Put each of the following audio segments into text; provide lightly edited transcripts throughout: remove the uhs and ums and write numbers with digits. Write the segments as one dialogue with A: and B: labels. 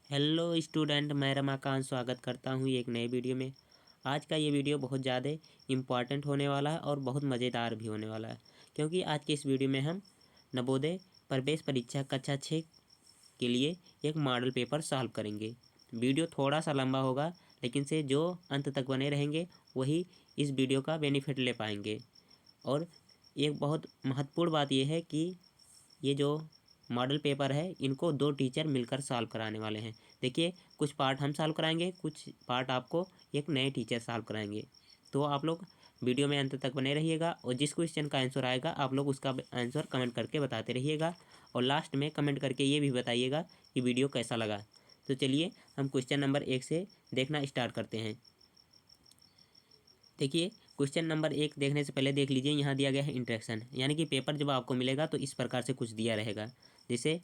A: Hello student, मैं रमाकांत स्वागत करता हूँ एक नए वीडियो में। आज का ये वीडियो बहुत ज़्यादा इम्पॉर्टेंट होने वाला है और बहुत मज़ेदार भी होने वाला है, क्योंकि आज के इस वीडियो में हम नवोदय प्रवेश परीक्षा कक्षा 6 के लिए एक मॉडल पेपर सॉल्व करेंगे। वीडियो थोड़ा सा लंबा होगा, लेकिन से जो अंत तक बने रहेंगे वही इस वीडियो का बेनिफिट ले पाएंगे। और एक बहुत महत्वपूर्ण बात यह है कि ये जो मॉडल पेपर है इनको दो टीचर मिलकर सॉल्व कराने वाले हैं। देखिए, कुछ पार्ट हम सॉल्व कराएंगे, कुछ पार्ट आपको एक नए टीचर सॉल्व कराएंगे। तो आप लोग वीडियो में अंत तक बने रहिएगा और जिस क्वेश्चन का आंसर आएगा आप लोग उसका आंसर कमेंट करके बताते रहिएगा और लास्ट में कमेंट करके ये भी बताइएगा कि वीडियो कैसा लगा। तो चलिए हम क्वेश्चन नंबर 1 से देखना स्टार्ट करते हैं। देखिए, क्वेश्चन नंबर 1 देखने से पहले देख लीजिए, यहाँ दिया गया है इंट्रैक्शन, यानी कि पेपर जब आपको मिलेगा तो इस प्रकार से कुछ दिया रहेगा। जैसे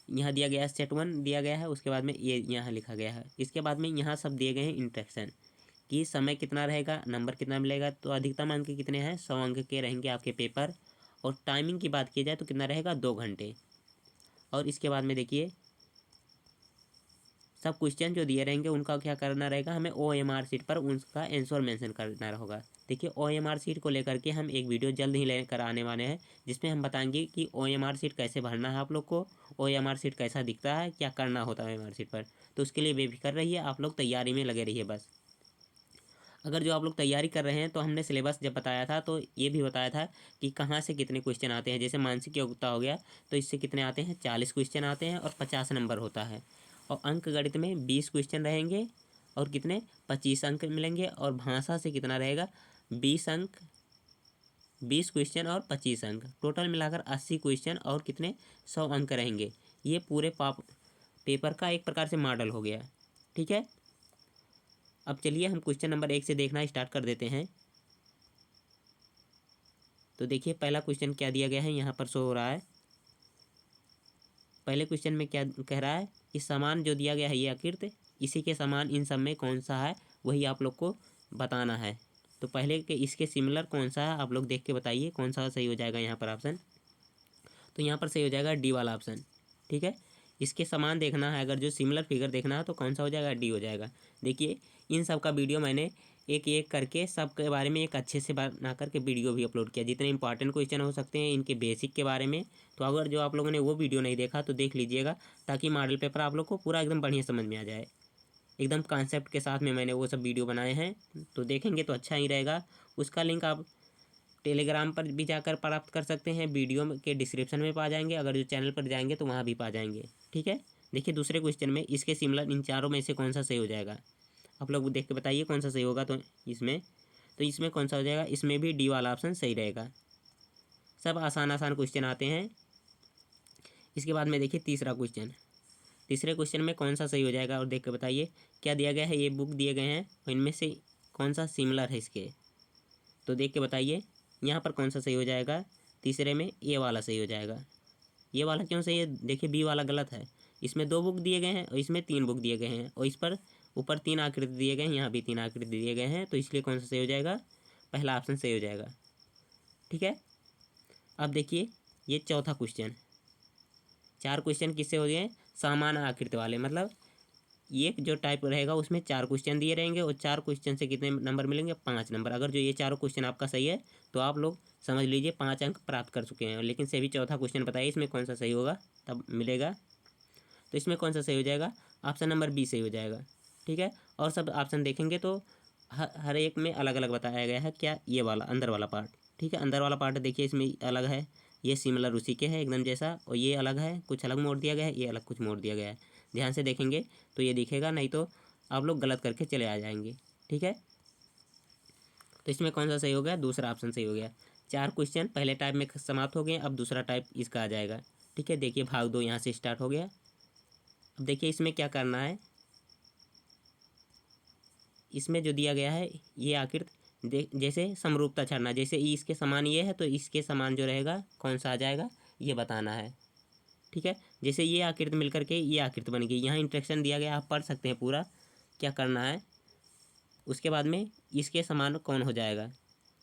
A: यहाँ दिया गया है सेट 1 दिया गया है, उसके बाद में ये यहाँ लिखा गया है, इसके बाद में यहाँ सब दिए गए हैं इंट्रैक्शन कि समय कितना रहेगा, नंबर कितना मिलेगा। तो अधिकतम अंक कितने हैं, 100 अंक के रहेंगे आपके पेपर। और टाइमिंग की बात की जाए तो कितना रहेगा, 2 घंटे। और इसके बाद में देखिए, सब क्वेश्चन जो दिए रहेंगे उनका क्या करना रहेगा, हमें OMR शीट पर उनका आंसर मेंशन करना होगा। देखिए, OMR शीट को लेकर के हम एक वीडियो जल्द ही लेकर आने वाले हैं, जिसमें हम बताएंगे कि OMR शीट कैसे भरना है, आप लोग को OMR शीट कैसा दिखता है, क्या करना होता है OMR शीट पर। तो उसके लिए बेफिक्र रहिए, आप लोग तैयारी में लगे रहिए बस। अगर जो आप लोग तैयारी कर रहे हैं तो हमने सिलेबस जब बताया था तो ये भी बताया था कि कहाँ से कितने क्वेश्चन आते हैं। जैसे मानसिक योग्यता हो गया तो इससे कितने आते हैं, 40 क्वेश्चन आते हैं और 50 नंबर होता है। और अंक गणित में 20 क्वेश्चन रहेंगे और कितने, 25 अंक मिलेंगे। और भाषा से कितना रहेगा, 20 अंक, 20 क्वेश्चन और 25 अंक, टोटल मिलाकर 80 क्वेश्चन और कितने, 100 अंक रहेंगे। ये पूरे पेपर का एक प्रकार से मॉडल हो गया। ठीक है, अब चलिए हम क्वेश्चन नंबर 1 से देखना स्टार्ट कर देते हैं। तो देखिए, पहला क्वेश्चन क्या दिया गया है, यहाँ पर शो हो रहा है। पहले क्वेश्चन में क्या कह रहा है, कि समान जो दिया गया है ये आकृति, इसी के समान इन सब में कौन सा है वही आप लोग को बताना है। तो पहले के इसके सिमिलर कौन सा है आप लोग देख के बताइए कौन सा सही हो जाएगा यहाँ पर ऑप्शन। तो यहाँ पर सही हो जाएगा डी वाला ऑप्शन। ठीक है, इसके समान देखना है, अगर जो सिमिलर फिगर देखना है तो कौन सा हो जाएगा, डी हो जाएगा। देखिए, इन सब का वीडियो मैंने एक एक करके सब के बारे में एक अच्छे से बना करके वीडियो भी अपलोड किया, जितने इंपॉर्टेंट क्वेश्चन हो सकते हैं इनके बेसिक के बारे में। तो अगर जो आप लोगों ने वो वीडियो नहीं देखा तो देख लीजिएगा, ताकि मॉडल पेपर आप लोग को पूरा एकदम बढ़िया समझ में आ जाए। एकदम कॉन्सेप्ट के साथ में मैंने वो सब वीडियो बनाए हैं, तो देखेंगे तो अच्छा ही रहेगा। उसका लिंक आप टेलीग्राम पर भी जाकर प्राप्त कर सकते हैं, वीडियो के डिस्क्रिप्शन में पा जाएंगे, अगर जो चैनल पर जाएंगे तो वहाँ भी पा जाएंगे। ठीक है, देखिए दूसरे क्वेश्चन में इसके सिमिलर इन चारों में से कौन सा सही हो जाएगा, आप लोग देख के बताइए कौन सा सही होगा। तो इसमें कौन सा हो जाएगा, इसमें भी डी वाला ऑप्शन सही रहेगा। सब आसान आसान क्वेश्चन आते हैं। इसके बाद में देखिए तीसरा क्वेश्चन, तीसरे क्वेश्चन में कौन सा सही हो जाएगा और देख के बताइए। क्या दिया गया है, ये बुक दिए गए हैं और इनमें से कौन सा सिमिलर है इसके, तो देख के बताइए यहाँ पर कौन सा सही हो जाएगा। तीसरे में ए वाला सही हो जाएगा। ये वाला क्यों सही है, देखिए बी वाला गलत है। इसमें 2 बुक दिए गए हैं और इसमें 3 बुक दिए गए हैं, और इस पर ऊपर 3 आकृति दिए गए हैं, यहाँ भी 3 आकृति दिए गए हैं, तो इसलिए कौन सा सही हो जाएगा, पहला ऑप्शन सही हो जाएगा। ठीक है, अब देखिए ये चौथा क्वेश्चन। 4 क्वेश्चन किससे हो गए, समान आकृति वाले, मतलब एक जो टाइप रहेगा उसमें 4 क्वेश्चन दिए रहेंगे और 4 क्वेश्चन से कितने नंबर मिलेंगे, 5 नंबर। अगर जो ये चारों क्वेश्चन आपका सही है तो आप लोग समझ लीजिए 5 अंक प्राप्त कर चुके हैं। लेकिन से भी चौथा क्वेश्चन बताइए इसमें कौन सा सही होगा तब मिलेगा। तो इसमें कौन सा सही हो जाएगा, ऑप्शन नंबर बी सही हो जाएगा। ठीक है, और सब ऑप्शन देखेंगे तो हर एक में अलग अलग बताया गया है, क्या, ये वाला अंदर वाला पार्ट। ठीक है, अंदर वाला पार्ट देखिए इसमें अलग है, ये सिमिलर उसी के है एकदम जैसा, और ये अलग है, कुछ अलग मोड़ दिया गया है, ये अलग कुछ मोड़ दिया गया है। ध्यान से देखेंगे तो ये दिखेगा, नहीं तो आप लोग गलत करके चले आ जाएंगे। ठीक है, तो इसमें कौन सा सही हो गया, दूसरा ऑप्शन सही हो गया। 4 क्वेश्चन पहले टाइप में समाप्त हो गए, अब दूसरा टाइप इसका आ जाएगा। ठीक है, देखिए भाग 2 यहाँ से स्टार्ट हो गया। अब देखिए इसमें क्या करना है, इसमें जो दिया गया है ये आकृति जैसे समरूपता छाड़ना, जैसे ई इसके समान ये है तो इसके समान जो रहेगा कौन सा आ जाएगा ये बताना है। ठीक है, जैसे ये आकृति मिलकर के ये आकृति बन गई, यहाँ इंस्ट्रक्शन दिया गया, आप पढ़ सकते हैं पूरा क्या करना है। उसके बाद में इसके समान कौन हो जाएगा,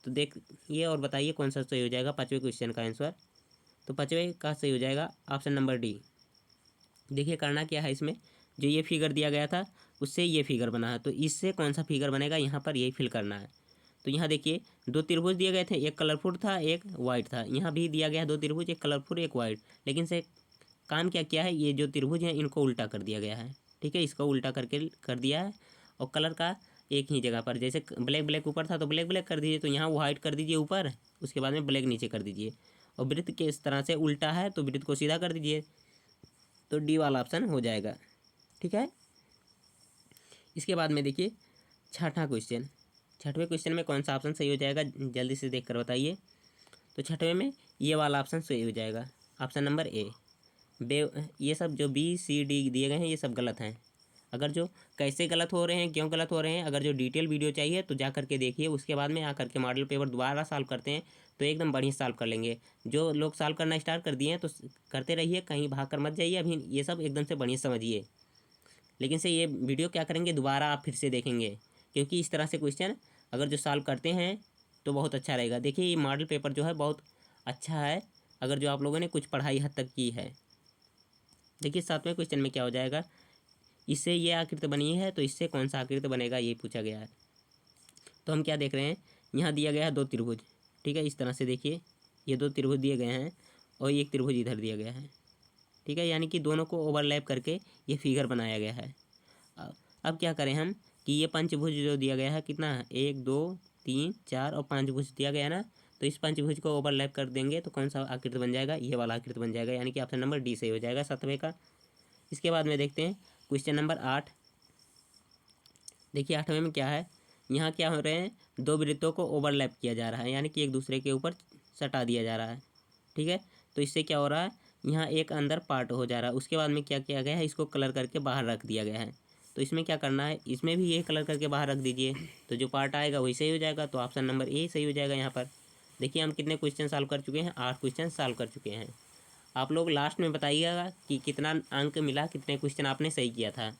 A: तो देखिए और बताइए कौन सा सही हो जाएगा 5वें क्वेश्चन का आंसर। तो 5वें का सही हो जाएगा ऑप्शन नंबर डी। देखिए करना क्या है, इसमें जो ये फिगर दिया गया था उससे ये फिगर बना है, तो इससे कौन सा फिगर बनेगा यहाँ पर यही फिल करना है। तो यहाँ देखिए दो त्रिभुज दिए गए थे, एक कलरफुल था एक वाइट था, यहाँ भी दिया गया है दो त्रिभुज, एक कलरफुल एक वाइट, लेकिन से काम क्या किया है, ये जो त्रिभुज हैं इनको उल्टा कर दिया गया है। ठीक है, इसको उल्टा करके कर दिया है, और कलर का एक ही जगह पर, जैसे ब्लैक ब्लैक ऊपर था तो ब्लैक ब्लैक कर दीजिए, तो यहाँ वाइट कर दीजिए ऊपर, उसके बाद में ब्लैक नीचे कर दीजिए। और वृत्त के इस तरह से उल्टा है तो वृत्त को सीधा कर दीजिए, तो डी वाला ऑप्शन हो जाएगा। ठीक है, इसके बाद में देखिए छठा क्वेश्चन। छठवें क्वेश्चन में कौन सा ऑप्शन सही हो जाएगा, जल्दी से देख कर बताइए। तो छठवें में ये वाला ऑप्शन सही हो जाएगा, ऑप्शन नंबर ए। ये सब जो बी सी डी दिए गए हैं ये सब गलत हैं। अगर जो कैसे गलत हो रहे हैं, क्यों गलत हो रहे हैं, अगर जो डिटेल वीडियो चाहिए तो जा करके देखिए, उसके बाद में आकर के मॉडल पेपर दोबारा सॉल्व करते हैं तो एकदम बढ़िया सॉल्व कर लेंगे। जो लोग सॉल्व करना स्टार्ट कर दिए हैं तो करते रहिए, कहीं भाग कर मत जाइए, अभी ये सब एकदम से बढ़िया समझिए। लेकिन से ये वीडियो क्या करेंगे, दोबारा आप फिर से देखेंगे, क्योंकि इस तरह से क्वेश्चन अगर जो सॉल्व करते हैं तो बहुत अच्छा रहेगा। देखिए ये मॉडल पेपर जो है बहुत अच्छा है, अगर जो आप लोगों ने कुछ पढ़ाई हद तक की है। देखिए सातवें क्वेश्चन में क्या हो जाएगा, इससे ये आकृति बनी है तो इससे कौन सा आकृति बनेगा ये पूछा गया है। तो हम क्या देख रहे हैं, यहाँ दिया गया है दो त्रिभुज। ठीक है, इस तरह से देखिए ये दो त्रिभुज दिए गए हैं और एक त्रिभुज इधर दिया गया है। ठीक है, यानी कि दोनों को ओवरलैप करके ये फिगर बनाया गया है। अब क्या करें हम कि ये पंचभुज जो दिया गया है कितना है, 1 2 3 4 और 5 भुज दिया गया है ना, तो इस पंचभुज को ओवरलैप कर देंगे तो कौन सा आकृति बन जाएगा, ये वाला आकृति बन जाएगा, यानी कि ऑप्शन नंबर डी सही हो जाएगा सातवें का। इसके बाद में देखते हैं क्वेश्चन नंबर 8। देखिए आठवें में क्या है, यहाँ क्या हो रहे हैं, दो वृत्तों को ओवरलैप किया जा रहा है, यानी कि एक दूसरे के ऊपर सटा दिया जा रहा है। ठीक है, तो इससे क्या हो रहा है, यहाँ एक अंदर पार्ट हो जा रहा है। उसके बाद में क्या किया गया है, इसको कलर करके बाहर रख दिया गया है। तो इसमें क्या करना है, इसमें भी ये कलर करके बाहर रख दीजिए, तो जो पार्ट आएगा वही सही हो जाएगा, तो ऑप्शन नंबर ए सही हो जाएगा यहाँ पर। देखिए हम कितने क्वेश्चन सॉल्व कर चुके हैं, 8 क्वेश्चन सॉल्व कर चुके हैं। आप लोग लास्ट में बताइएगा कि कितना अंक मिला, कितने क्वेश्चन आपने सही किया था।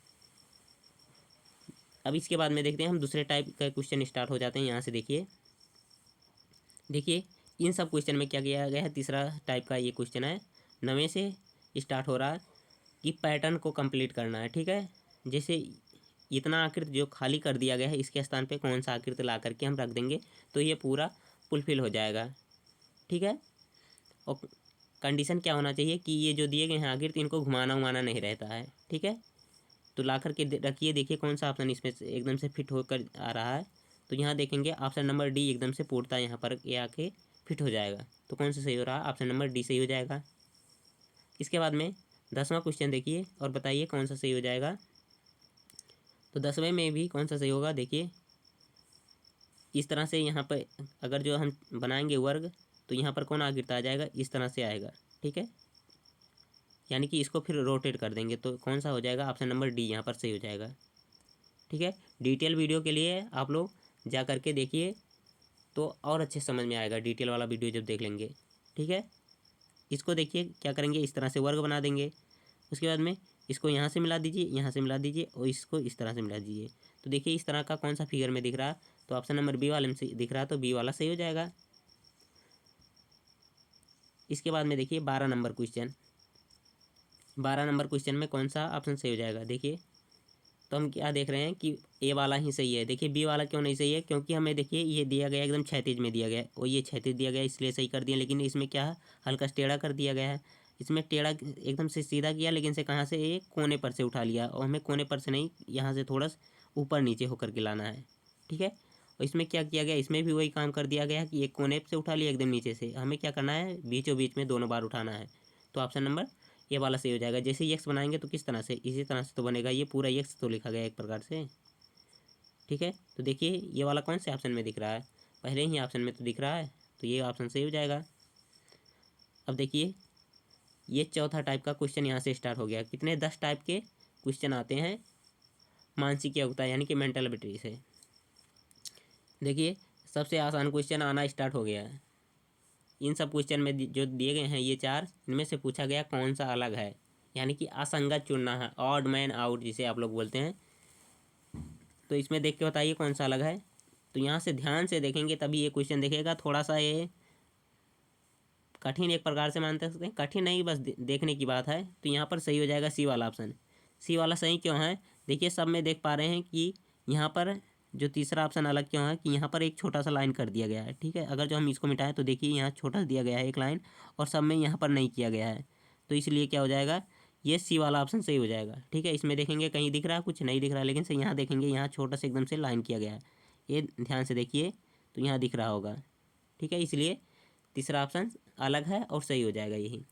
A: अब इसके बाद में देखते हैं हम दूसरे टाइप का क्वेश्चन स्टार्ट हो जाते हैं यहाँ से। देखिए इन सब क्वेश्चन में क्या किया गया है, तीसरा टाइप का ये क्वेश्चन है, 9वें से स्टार्ट हो रहा है कि पैटर्न को कंप्लीट करना है। ठीक है, जैसे इतना आकृति जो खाली कर दिया गया है इसके स्थान पे कौन सा आकृति ला करके हम रख देंगे तो ये पूरा फुलफिल हो जाएगा। ठीक है, और कंडीशन क्या होना चाहिए कि ये जो दिए गए हैं आकृति इनको घुमाना उमाना नहीं रहता है। ठीक है, तो ला करके रखिए, देखिए कौन सा ऑप्शन इसमें से एकदम से फिट होकर आ रहा है। तो यहाँ देखेंगे ऑप्शन नंबर डी एकदम से पूर्णतः यहाँ पर ये आके फिट हो जाएगा, तो कौन सा सही हो रहा है, ऑप्शन नंबर डी सही हो जाएगा। इसके बाद में 10वां क्वेश्चन देखिए और बताइए कौन सा सही हो जाएगा। तो 10वें में भी कौन सा सही होगा, देखिए इस तरह से यहाँ पर अगर जो हम बनाएंगे वर्ग तो यहाँ पर कौन आकृति आ जाएगा, इस तरह से आएगा। ठीक है, यानी कि इसको फिर रोटेट कर देंगे तो कौन सा हो जाएगा, ऑप्शन नंबर डी यहाँ पर सही हो जाएगा। ठीक है, डिटेल वीडियो के लिए आप लोग जा करके देखिए तो और अच्छे समझ में आएगा, डिटेल वाला वीडियो जब देख लेंगे। ठीक है, इसको देखिए क्या करेंगे, इस तरह से वर्ग बना देंगे, उसके बाद में इसको यहाँ से मिला दीजिए, यहाँ से मिला दीजिए और इसको इस तरह से मिला दीजिए। तो देखिए इस तरह का कौन सा फिगर में दिख रहा है, तो ऑप्शन नंबर बी वाले में से दिख रहा है, तो बी वाला सही हो जाएगा। इसके बाद में देखिए 12 नंबर क्वेश्चन। 12 नंबर क्वेश्चन में कौन सा ऑप्शन सही हो जाएगा, देखिए तो हम क्या देख रहे हैं कि ए वाला ही सही है। देखिए बी वाला क्यों नहीं सही है, क्योंकि हमें देखिए ये दिया गया एकदम क्षैतिज में दिया गया है और ये क्षैतिज दिया गया है इसलिए सही कर दिया, लेकिन इसमें क्या है हल्का टेढ़ा कर दिया गया है। इसमें टेढ़ा एकदम से सीधा किया, लेकिन से कहाँ से, एक कोने पर से उठा लिया, और हमें कोने पर से नहीं, यहाँ से थोड़ा सा ऊपर नीचे होकर के लाना है। ठीक है, और इसमें क्या किया गया, इसमें भी वही काम कर दिया गया कि एक कोने से उठा लिया एकदम नीचे से, हमें क्या करना है बीचों बीच में दोनों बार उठाना है। तो ऑप्शन नंबर ये वाला सही हो जाएगा। जैसे यक्स बनाएंगे तो किस तरह से, इसी तरह से तो बनेगा, ये पूरा यक्स तो लिखा गया एक प्रकार से। ठीक है, तो देखिए ये वाला कौन से ऑप्शन में दिख रहा है, पहले ही ऑप्शन में तो दिख रहा है, तो ये ऑप्शन सही हो जाएगा। अब देखिए ये चौथा टाइप का क्वेश्चन यहाँ से स्टार्ट हो गया। कितने 10 टाइप के क्वेश्चन आते हैं मानसिक योग्यता यानी कि मेंटल एबिलिटी से। देखिए सबसे आसान क्वेश्चन आना स्टार्ट हो गया है। इन सब क्वेश्चन में जो दिए गए हैं ये 4, इनमें से पूछा गया कौन सा अलग है, यानी कि असंगत चुनना है, ऑड मैन आउट जिसे आप लोग बोलते हैं। तो इसमें देख के बताइए कौन सा अलग है। तो यहाँ से ध्यान से देखेंगे तभी ये क्वेश्चन देखेगा, थोड़ा सा ये कठिन एक प्रकार से मान सकते हैं, कठिन नहीं बस देखने की बात है। तो यहाँ पर सही हो जाएगा सी वाला ऑप्शन। सी वाला सही क्यों है? देखिए सब में देख पा रहे हैं कि यहाँ पर जो तीसरा ऑप्शन अलग क्यों है कि यहाँ पर एक छोटा सा लाइन कर दिया गया है। ठीक है, अगर जो हम इसको मिटाएं तो देखिए यहाँ छोटा सा दिया गया है एक लाइन, और सब में यहाँ पर नहीं किया गया है, तो इसलिए क्या हो जाएगा, ये सी वाला ऑप्शन सही हो जाएगा। ठीक है, इसमें देखेंगे कहीं दिख रहा है, कुछ नहीं दिख रहा है, लेकिन से यहाँ देखेंगे यहाँ छोटा सा एकदम से लाइन किया गया है, ये ध्यान से देखिए तो यहाँ दिख रहा होगा। ठीक है, इसलिए तीसरा ऑप्शन अलग है और सही हो जाएगा यही।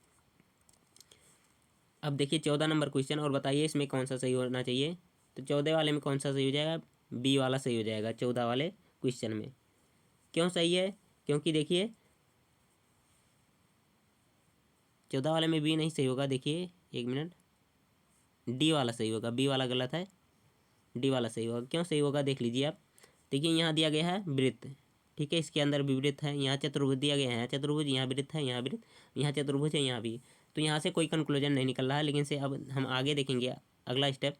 A: अब देखिए 14 नंबर क्वेश्चन, और बताइए इसमें कौन सा सही होना चाहिए। तो 14 वाले में कौन सा सही हो जाएगा, बी वाला सही हो जाएगा 14 वाले क्वेश्चन में। क्यों सही है, क्योंकि देखिए 14 वाले में बी नहीं सही होगा, देखिए एक मिनट, डी वाला सही होगा, बी वाला गलत है, डी वाला सही होगा। क्यों सही होगा देख लीजिए आप, देखिए यहाँ दिया गया है वृत्त, ठीक है, इसके अंदर भी वृत्त है, यहाँ चतुर्भुज दिया गया है, यहाँ चतुर्भुज, यहाँ वृत्त है, यहाँ वृत्त, यहाँ चतुर्भुज है, यहाँ भी, तो यहाँ से कोई कंक्लूजन नहीं निकल रहा है। लेकिन से अब हम आगे देखेंगे अगला स्टेप,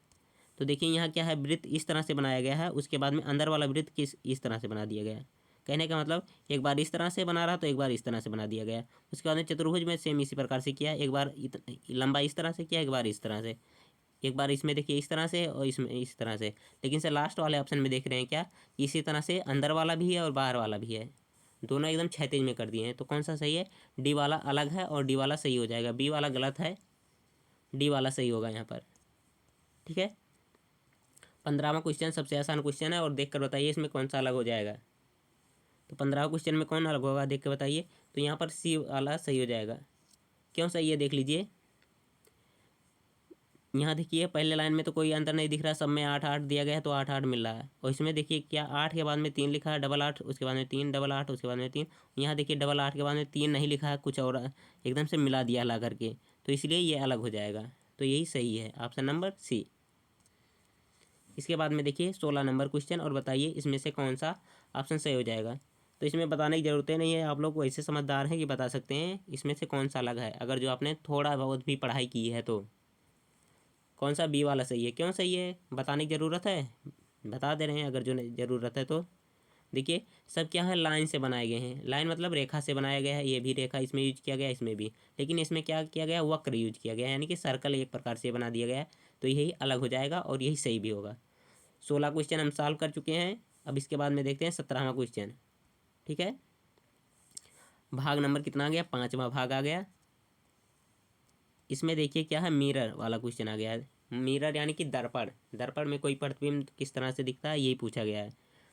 A: तो देखिए यहाँ क्या है, वृत्त इस तरह से बनाया गया है, उसके बाद में अंदर वाला वृत्त किस इस तरह से बना दिया गया है। कहने का मतलब एक बार इस तरह से बना रहा तो एक बार इस तरह से बना दिया गया। उसके बाद में चतुर्भुज में सेम इसी प्रकार से किया, एक बार लंबा इस तरह से किया, एक बार इस तरह से, एक बार इसमें देखिए इस तरह से और इसमें इस तरह से। लेकिन सर लास्ट वाले ऑप्शन में देख रहे हैं क्या, इसी तरह से अंदर वाला भी है और बाहर वाला भी है, दोनों एकदम क्षैतिज में कर दिए हैं। तो कौन सा सही है, डी वाला अलग है और डी वाला सही हो जाएगा, बी वाला गलत है, डी वाला सही होगा यहाँ पर। ठीक है, 15वां क्वेश्चन सबसे आसान क्वेश्चन है, और देख कर बताइए इसमें कौन सा अलग हो जाएगा। तो 15वां क्वेश्चन में कौन अलग होगा देख के बताइए। तो यहाँ पर सी वाला सही हो जाएगा। क्यों सही है देख लीजिए, यहाँ देखिए पहले लाइन में तो कोई अंतर नहीं दिख रहा, सब में 8 8 दिया गया है, तो 8 8 मिल रहा है। और इसमें देखिए क्या 8 के बाद में 3 लिखा है, डबल 8, उसके बाद में 3, डबल 8, उसके बाद में 3। यहाँ देखिए डबल 8 के बाद में 3 नहीं लिखा है, कुछ और एकदम से मिला दिया ला करके, तो इसलिए ये अलग हो जाएगा। तो यही सही है, ऑप्शन नंबर सी। इसके बाद में देखिए 16 नंबर क्वेश्चन, और बताइए इसमें से कौन सा ऑप्शन सही हो जाएगा। तो इसमें बताने की ज़रूरत नहीं है, आप लोग वैसे समझदार हैं कि बता सकते हैं इसमें से कौन सा अलग है, अगर जो आपने थोड़ा बहुत भी पढ़ाई की है तो। कौन सा बी वाला सही है, क्यों सही है बताने की ज़रूरत है, बता दे रहे हैं अगर जो ज़रूरत है तो। देखिए सब क्या है, लाइन से बनाए गए हैं, लाइन मतलब रेखा से बनाया गया है, ये भी रेखा इसमें यूज किया गया है, इसमें भी, लेकिन इसमें क्या किया गया, वक्र यूज किया गया है, यानी कि सर्कल एक प्रकार से बना दिया गया है, तो यही अलग हो जाएगा और यही सही भी होगा। 16 क्वेश्चन हम सॉल्व कर चुके हैं। अब इसके बाद में देखते हैं 17वां क्वेश्चन। ठीक है, भाग नंबर कितना आ गया, 5वां भाग आ गया। इसमें देखिए क्या है, मिरर वाला क्वेश्चन आ गया है। मिरर यानी कि दर्पण, दर्पण में कोई प्रतिबिंब किस तरह से दिखता है यही पूछा गया है।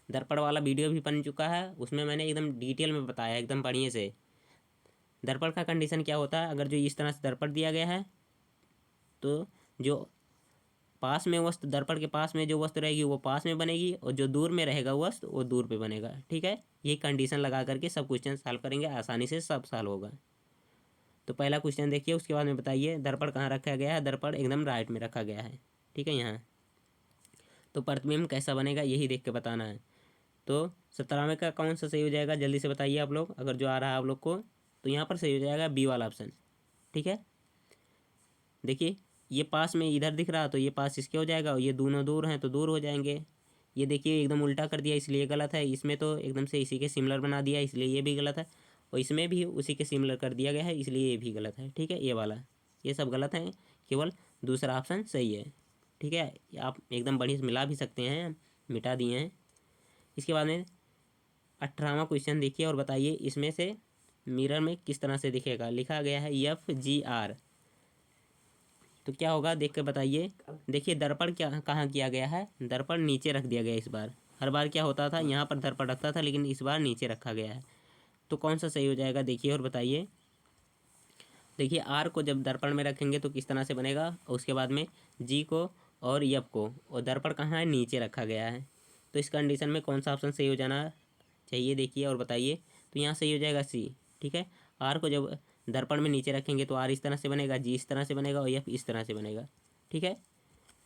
A: दर्पण वाला वीडियो भी बन चुका है, उसमें मैंने एकदम डिटेल में बताया एकदम बढ़िया से। दर्पण का कंडीशन क्या होता है, अगर जो इस तरह से दर्पण दिया गया है तो जो पास में वस्तु, दर्पण के पास में जो वस्तु रहेगी वो पास में बनेगी, और जो दूर में रहेगा वस्तु वो दूर पे बनेगा। ठीक है, ये कंडीशन लगा करके सब क्वेश्चन सॉल्व करेंगे, आसानी से सब सॉल्व होगा। तो पहला क्वेश्चन देखिए, उसके बाद में बताइए दर्पण कहाँ रखा गया है। दर्पण एकदम राइट में रखा गया है, ठीक है यहाँ। तो प्रतिबिंब कैसा बनेगा यही देख के बताना है। तो 17वें का कौन सा सही हो जाएगा जल्दी से बताइए आप लोग, अगर जो आ रहा है आप लोग को। तो यहाँ पर सही हो जाएगा बी वाला ऑप्शन। ठीक है, देखिए ये पास में इधर दिख रहा तो ये पास इसके हो जाएगा, और ये दोनों दूर हैं तो दूर हो जाएंगे। ये देखिए एकदम उल्टा कर दिया इसलिए गलत है, इसमें तो एकदम से इसी के सिमिलर बना दिया इसलिए ये भी गलत है, और इसमें भी उसी के सिमिलर कर दिया गया है इसलिए ये भी गलत है। ठीक है, ये वाला, ये सब गलत है, केवल दूसरा ऑप्शन सही है। ठीक है, आप एकदम बढ़िया से मिला भी सकते हैं, मिटा दिए हैं। इसके बाद में 18वां क्वेश्चन देखिए, और बताइए इसमें से मिरर में किस तरह से दिखेगा। लिखा गया है FGR, तो क्या होगा देख के बताइए। देखिए दर्पण क्या कहाँ किया गया है, दर्पण नीचे रख दिया गया इस बार। हर बार क्या होता था, यहाँ पर दर्पण रखता था, लेकिन इस बार नीचे रखा गया है। तो कौन सा सही हो जाएगा देखिए और बताइए। देखिए आर को जब दर्पण में रखेंगे तो किस तरह से बनेगा, और उसके बाद में जी को और एफ को, और दर्पण कहाँ है, नीचे रखा गया है। तो इस कंडीशन में कौन सा ऑप्शन सही हो जाना चाहिए देखिए और बताइए। तो यहाँ सही हो जाएगा सी। ठीक है, आर को जब दर्पण में नीचे रखेंगे तो आर इस तरह से बनेगा, जी इस तरह से बनेगा, और एफ इस तरह से बनेगा। ठीक है,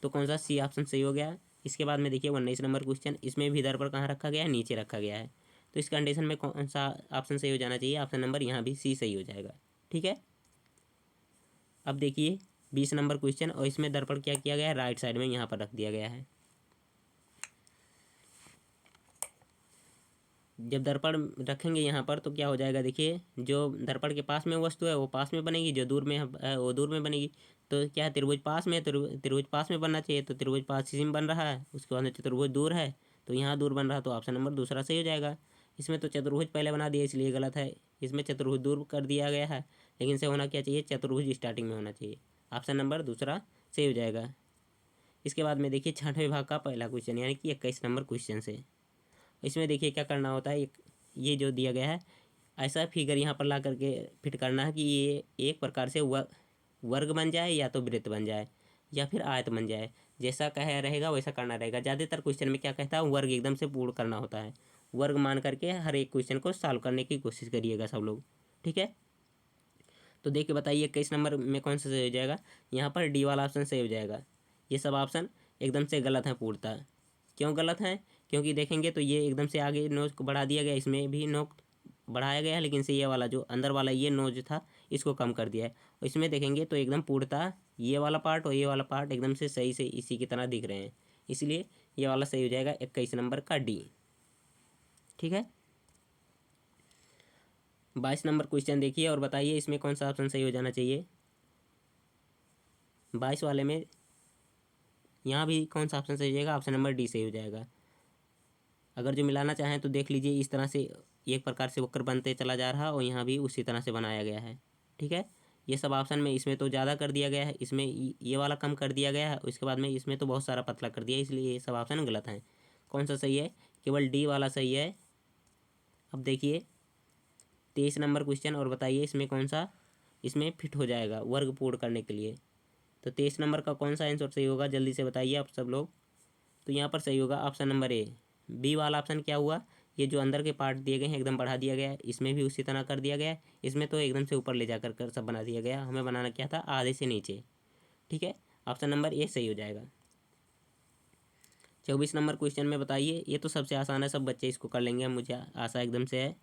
A: तो कौन सा सी ऑप्शन सही हो गया। इसके बाद में देखिए 19 नंबर क्वेश्चन, इसमें भी दर्पण कहाँ रखा गया है, नीचे रखा गया है। तो इस कंडीशन में कौन सा ऑप्शन सही हो जाना चाहिए, ऑप्शन नंबर यहाँ भी सी सही हो जाएगा। ठीक है, अब देखिए 20 नंबर क्वेश्चन, और इसमें दर्पण क्या किया गया है, राइट साइड में यहाँ पर रख दिया गया है। जब दर्पण रखेंगे यहाँ पर तो क्या हो जाएगा, देखिए जो दर्पण के पास में वस्तु है वो पास में बनेगी, जो दूर में है वो दूर में बनेगी। तो क्या त्रिभुज पास में है, त्रिभुज पास में बनना चाहिए, तो त्रिभुज पास इसी में बन रहा है। उसके बाद में चतुर्भुज दूर है तो यहाँ दूर बन रहा है, तो ऑप्शन नंबर दूसरा सही हो जाएगा। इसमें तो चतुर्भुज पहले बना दिया इसलिए गलत है, इसमें चतुर्भुज दूर कर दिया गया है, लेकिन से होना क्या चाहिए, चतुर्भुज स्टार्टिंग में होना चाहिए। ऑप्शन नंबर दूसरा सही हो जाएगा। इसके बाद में देखिए 6ठवें भाग का पहला क्वेश्चन यानी कि 21 नंबर क्वेश्चन से। इसमें देखिए क्या करना होता है, ये जो दिया गया है ऐसा फिगर यहाँ पर ला करके फिट करना है कि ये एक प्रकार से वर्ग बन जाए या तो वृत्त बन जाए या फिर आयत बन जाए। जैसा कह रहेगा वैसा करना रहेगा। ज़्यादातर क्वेश्चन में क्या कहता है, वर्ग एकदम से पूर्ण करना होता है। वर्ग मान करके हर एक क्वेश्चन को सॉल्व करने की कोशिश करिएगा सब लोग, ठीक है। तो देख के बताइए 21 नंबर में कौन सा सही हो जाएगा। यहाँ पर डी वाला ऑप्शन सही हो जाएगा। ये सब ऑप्शन एकदम से गलत हैं पूर्णतः। क्यों गलत हैं, क्योंकि देखेंगे तो ये एकदम से आगे नोज को बढ़ा दिया गया, इसमें भी नोक बढ़ाया गया है, लेकिन से ये वाला जो अंदर वाला ये नोज था इसको कम कर दिया है। और इसमें देखेंगे तो एकदम पूर्णतः ये वाला पार्ट और ये वाला पार्ट एकदम से सही से इसी की तरह दिख रहे हैं, इसलिए ये वाला सही हो जाएगा 21 नंबर का डी, ठीक है। 22 नंबर क्वेश्चन देखिए और बताइए इसमें कौन सा ऑप्शन सही हो जाना चाहिए। 22 वाले में यहाँ भी कौन सा ऑप्शन सही हो जाएगा, ऑप्शन नंबर डी सही हो जाएगा। अगर जो मिलाना चाहें तो देख लीजिए, इस तरह से एक प्रकार से वक्र बनते चला जा रहा है और यहाँ भी उसी तरह से बनाया गया है, ठीक है। ये सब ऑप्शन में इसमें तो ज़्यादा कर दिया गया है, इसमें ये वाला कम कर दिया गया है, उसके बाद में इसमें तो बहुत सारा पतला कर दिया है, इसलिए ये सब ऑप्शन गलत हैं। कौन सा सही है, केवल डी वाला सही है। अब देखिए 23 नंबर क्वेश्चन और बताइए इसमें कौन सा इसमें फिट हो जाएगा वर्ग पूर्ण करने के लिए। तो 23 नंबर का कौन सा आंसर सही होगा, जल्दी से बताइए आप सब लोग। तो यहाँ पर सही होगा ऑप्शन नंबर ए। बी वाला ऑप्शन क्या हुआ, ये जो अंदर के पार्ट दिए गए हैं एकदम बढ़ा दिया गया है, इसमें भी उसी तरह कर दिया गया है, इसमें तो एकदम से ऊपर ले जाकर कर सब बना दिया गया। हमें बनाना क्या था, आधे से नीचे, ठीक है। ऑप्शन नंबर ए सही हो जाएगा। 24 नंबर क्वेश्चन में बताइए, ये तो सबसे आसान है, सब बच्चे इसको कर लेंगे, मुझे आशा एकदम से है।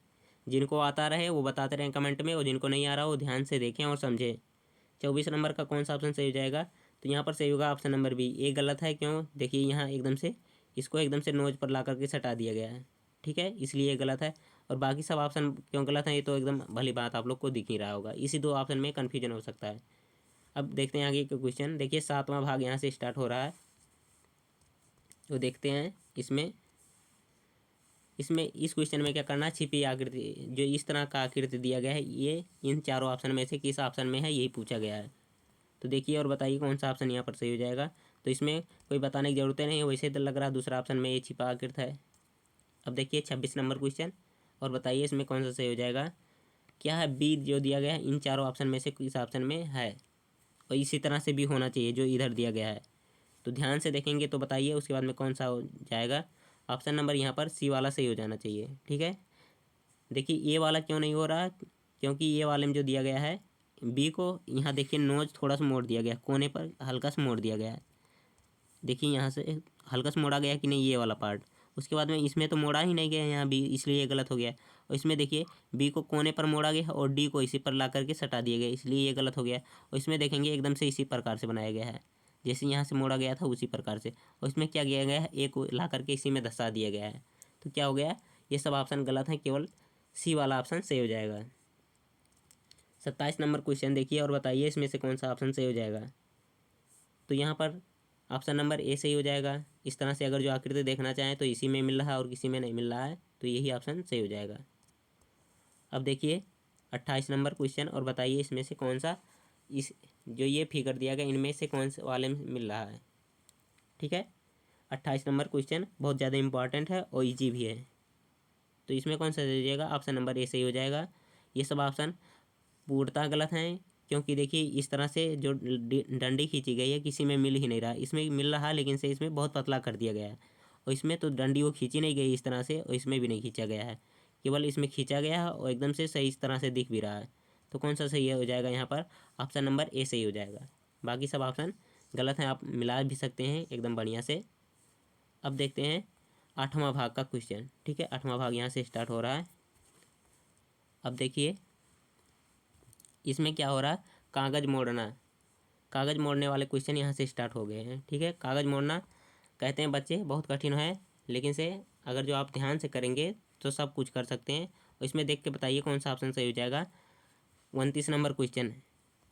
A: जिनको आता रहे वो बताते रहें कमेंट में, और जिनको नहीं आ रहा वो ध्यान से देखें और समझें। 24 नंबर का कौन सा ऑप्शन सही हो जाएगा, तो यहाँ पर सही होगा ऑप्शन नंबर बी। ये गलत है, क्यों, देखिए यहाँ एकदम से इसको एकदम से नोज पर ला करके सटा दिया गया है, ठीक है, इसलिए ये गलत है। और बाकी सब ऑप्शन क्यों गलत है, ये तो एकदम भली बात आप लोग को दिख ही रहा होगा, इसी दो ऑप्शन में कन्फ्यूजन हो सकता है। अब देखते हैं आगे का क्वेश्चन। देखिए 7वां भाग यहाँ से स्टार्ट हो रहा है, तो देखते हैं इसमें इस क्वेश्चन में क्या करना है, छिपी आकृति जो इस तरह का आकृति दिया गया है, ये इन चारों ऑप्शन में से किस ऑप्शन में है यही पूछा गया है। तो देखिए और बताइए कौन सा ऑप्शन यहाँ पर सही हो जाएगा। तो इसमें कोई बताने की ज़रूरत नहीं है, वैसे तो लग रहा है दूसरा ऑप्शन में ये छिपा आकृति है। अब देखिए 26 नंबर क्वेश्चन और बताइए इसमें कौन सा सही हो जाएगा। क्या है, बी जो दिया गया है इन चारों ऑप्शन में से किस ऑप्शन में है, और इसी तरह से भी होना चाहिए जो इधर दिया गया है। तो ध्यान से देखेंगे तो बताइए उसके बाद में कौन सा हो जाएगा। ऑप्शन नंबर यहाँ पर सी वाला सही हो जाना चाहिए, ठीक है। देखिए ये वाला क्यों नहीं हो रहा, क्योंकि ये वाले में जो दिया गया है बी को, यहाँ देखिए नोज थोड़ा सा मोड़ दिया गया, कोने पर हल्का सा मोड़ दिया गया है। देखिए यहाँ से हल्का सा मोड़ा गया कि नहीं ये वाला पार्ट, उसके बाद में इसमें तो मोड़ा ही नहीं गया यहाँ बी, इसलिए ये गलत हो गया। और इसमें देखिए बी को कोने पर मोड़ा गया और डी को इसी पर ला करके सटा दिया गया, इसलिए ये गलत हो गया। और इसमें देखेंगे एकदम से इसी प्रकार से बनाया गया है, जैसे यहाँ से मोड़ा गया था उसी प्रकार से। और इसमें क्या किया गया है, ए को ला करके इसी में धंसा दिया गया है। तो क्या हो गया, ये सब ऑप्शन गलत हैं, केवल सी वाला ऑप्शन सही हो जाएगा। 27 नंबर क्वेश्चन देखिए और बताइए इसमें से कौन सा ऑप्शन सही हो जाएगा। तो यहाँ पर ऑप्शन नंबर ए सही हो जाएगा। इस तरह से अगर जो आकृति देखना चाहें तो इसी में मिल रहा है और किसी में नहीं मिल रहा है, तो यही ऑप्शन सही हो जाएगा। अब देखिए 28 नंबर क्वेश्चन और बताइए इसमें से कौन सा इस जो ये फिगर दिया गया इनमें से कौन से वाले में मिल रहा है, ठीक है। 28 नंबर क्वेश्चन बहुत ज़्यादा इंपॉर्टेंट है और ईजी भी है। तो इसमें कौन सा सही हो जाएगा, ऑप्शन नंबर ए सही हो जाएगा। ये सब ऑप्शन पूर्णतः गलत हैं, क्योंकि देखिए इस तरह से जो डंडी खींची गई है किसी में मिल ही नहीं रहा, इसमें मिल रहा है लेकिन से इसमें बहुत पतला कर दिया गया है। और इसमें तो डंडी वो खींची नहीं गई इस तरह से, और इसमें भी नहीं खींचा गया है, केवल इसमें खींचा गया है और एकदम से सही इस तरह से दिख भी रहा है। तो कौन सा सही हो जाएगा, यहाँ पर ऑप्शन नंबर ए सही हो जाएगा। बाकी सब ऑप्शन गलत हैं, आप मिला भी सकते हैं एकदम बढ़िया से। अब देखते हैं 8वां भाग का क्वेश्चन, ठीक है। 8वां भाग यहाँ से स्टार्ट हो रहा है। अब देखिए इसमें क्या हो रहा है, कागज़ मोड़ना, कागज़ मोड़ने वाले क्वेश्चन यहाँ से स्टार्ट हो गए हैं, ठीक है। कागज़ मोड़ना कहते हैं बच्चे बहुत कठिन है, लेकिन से अगर जो आप ध्यान से करेंगे तो सब कुछ कर सकते हैं। और इसमें देख के बताइए कौन सा ऑप्शन सही हो जाएगा। 29 नंबर क्वेश्चन,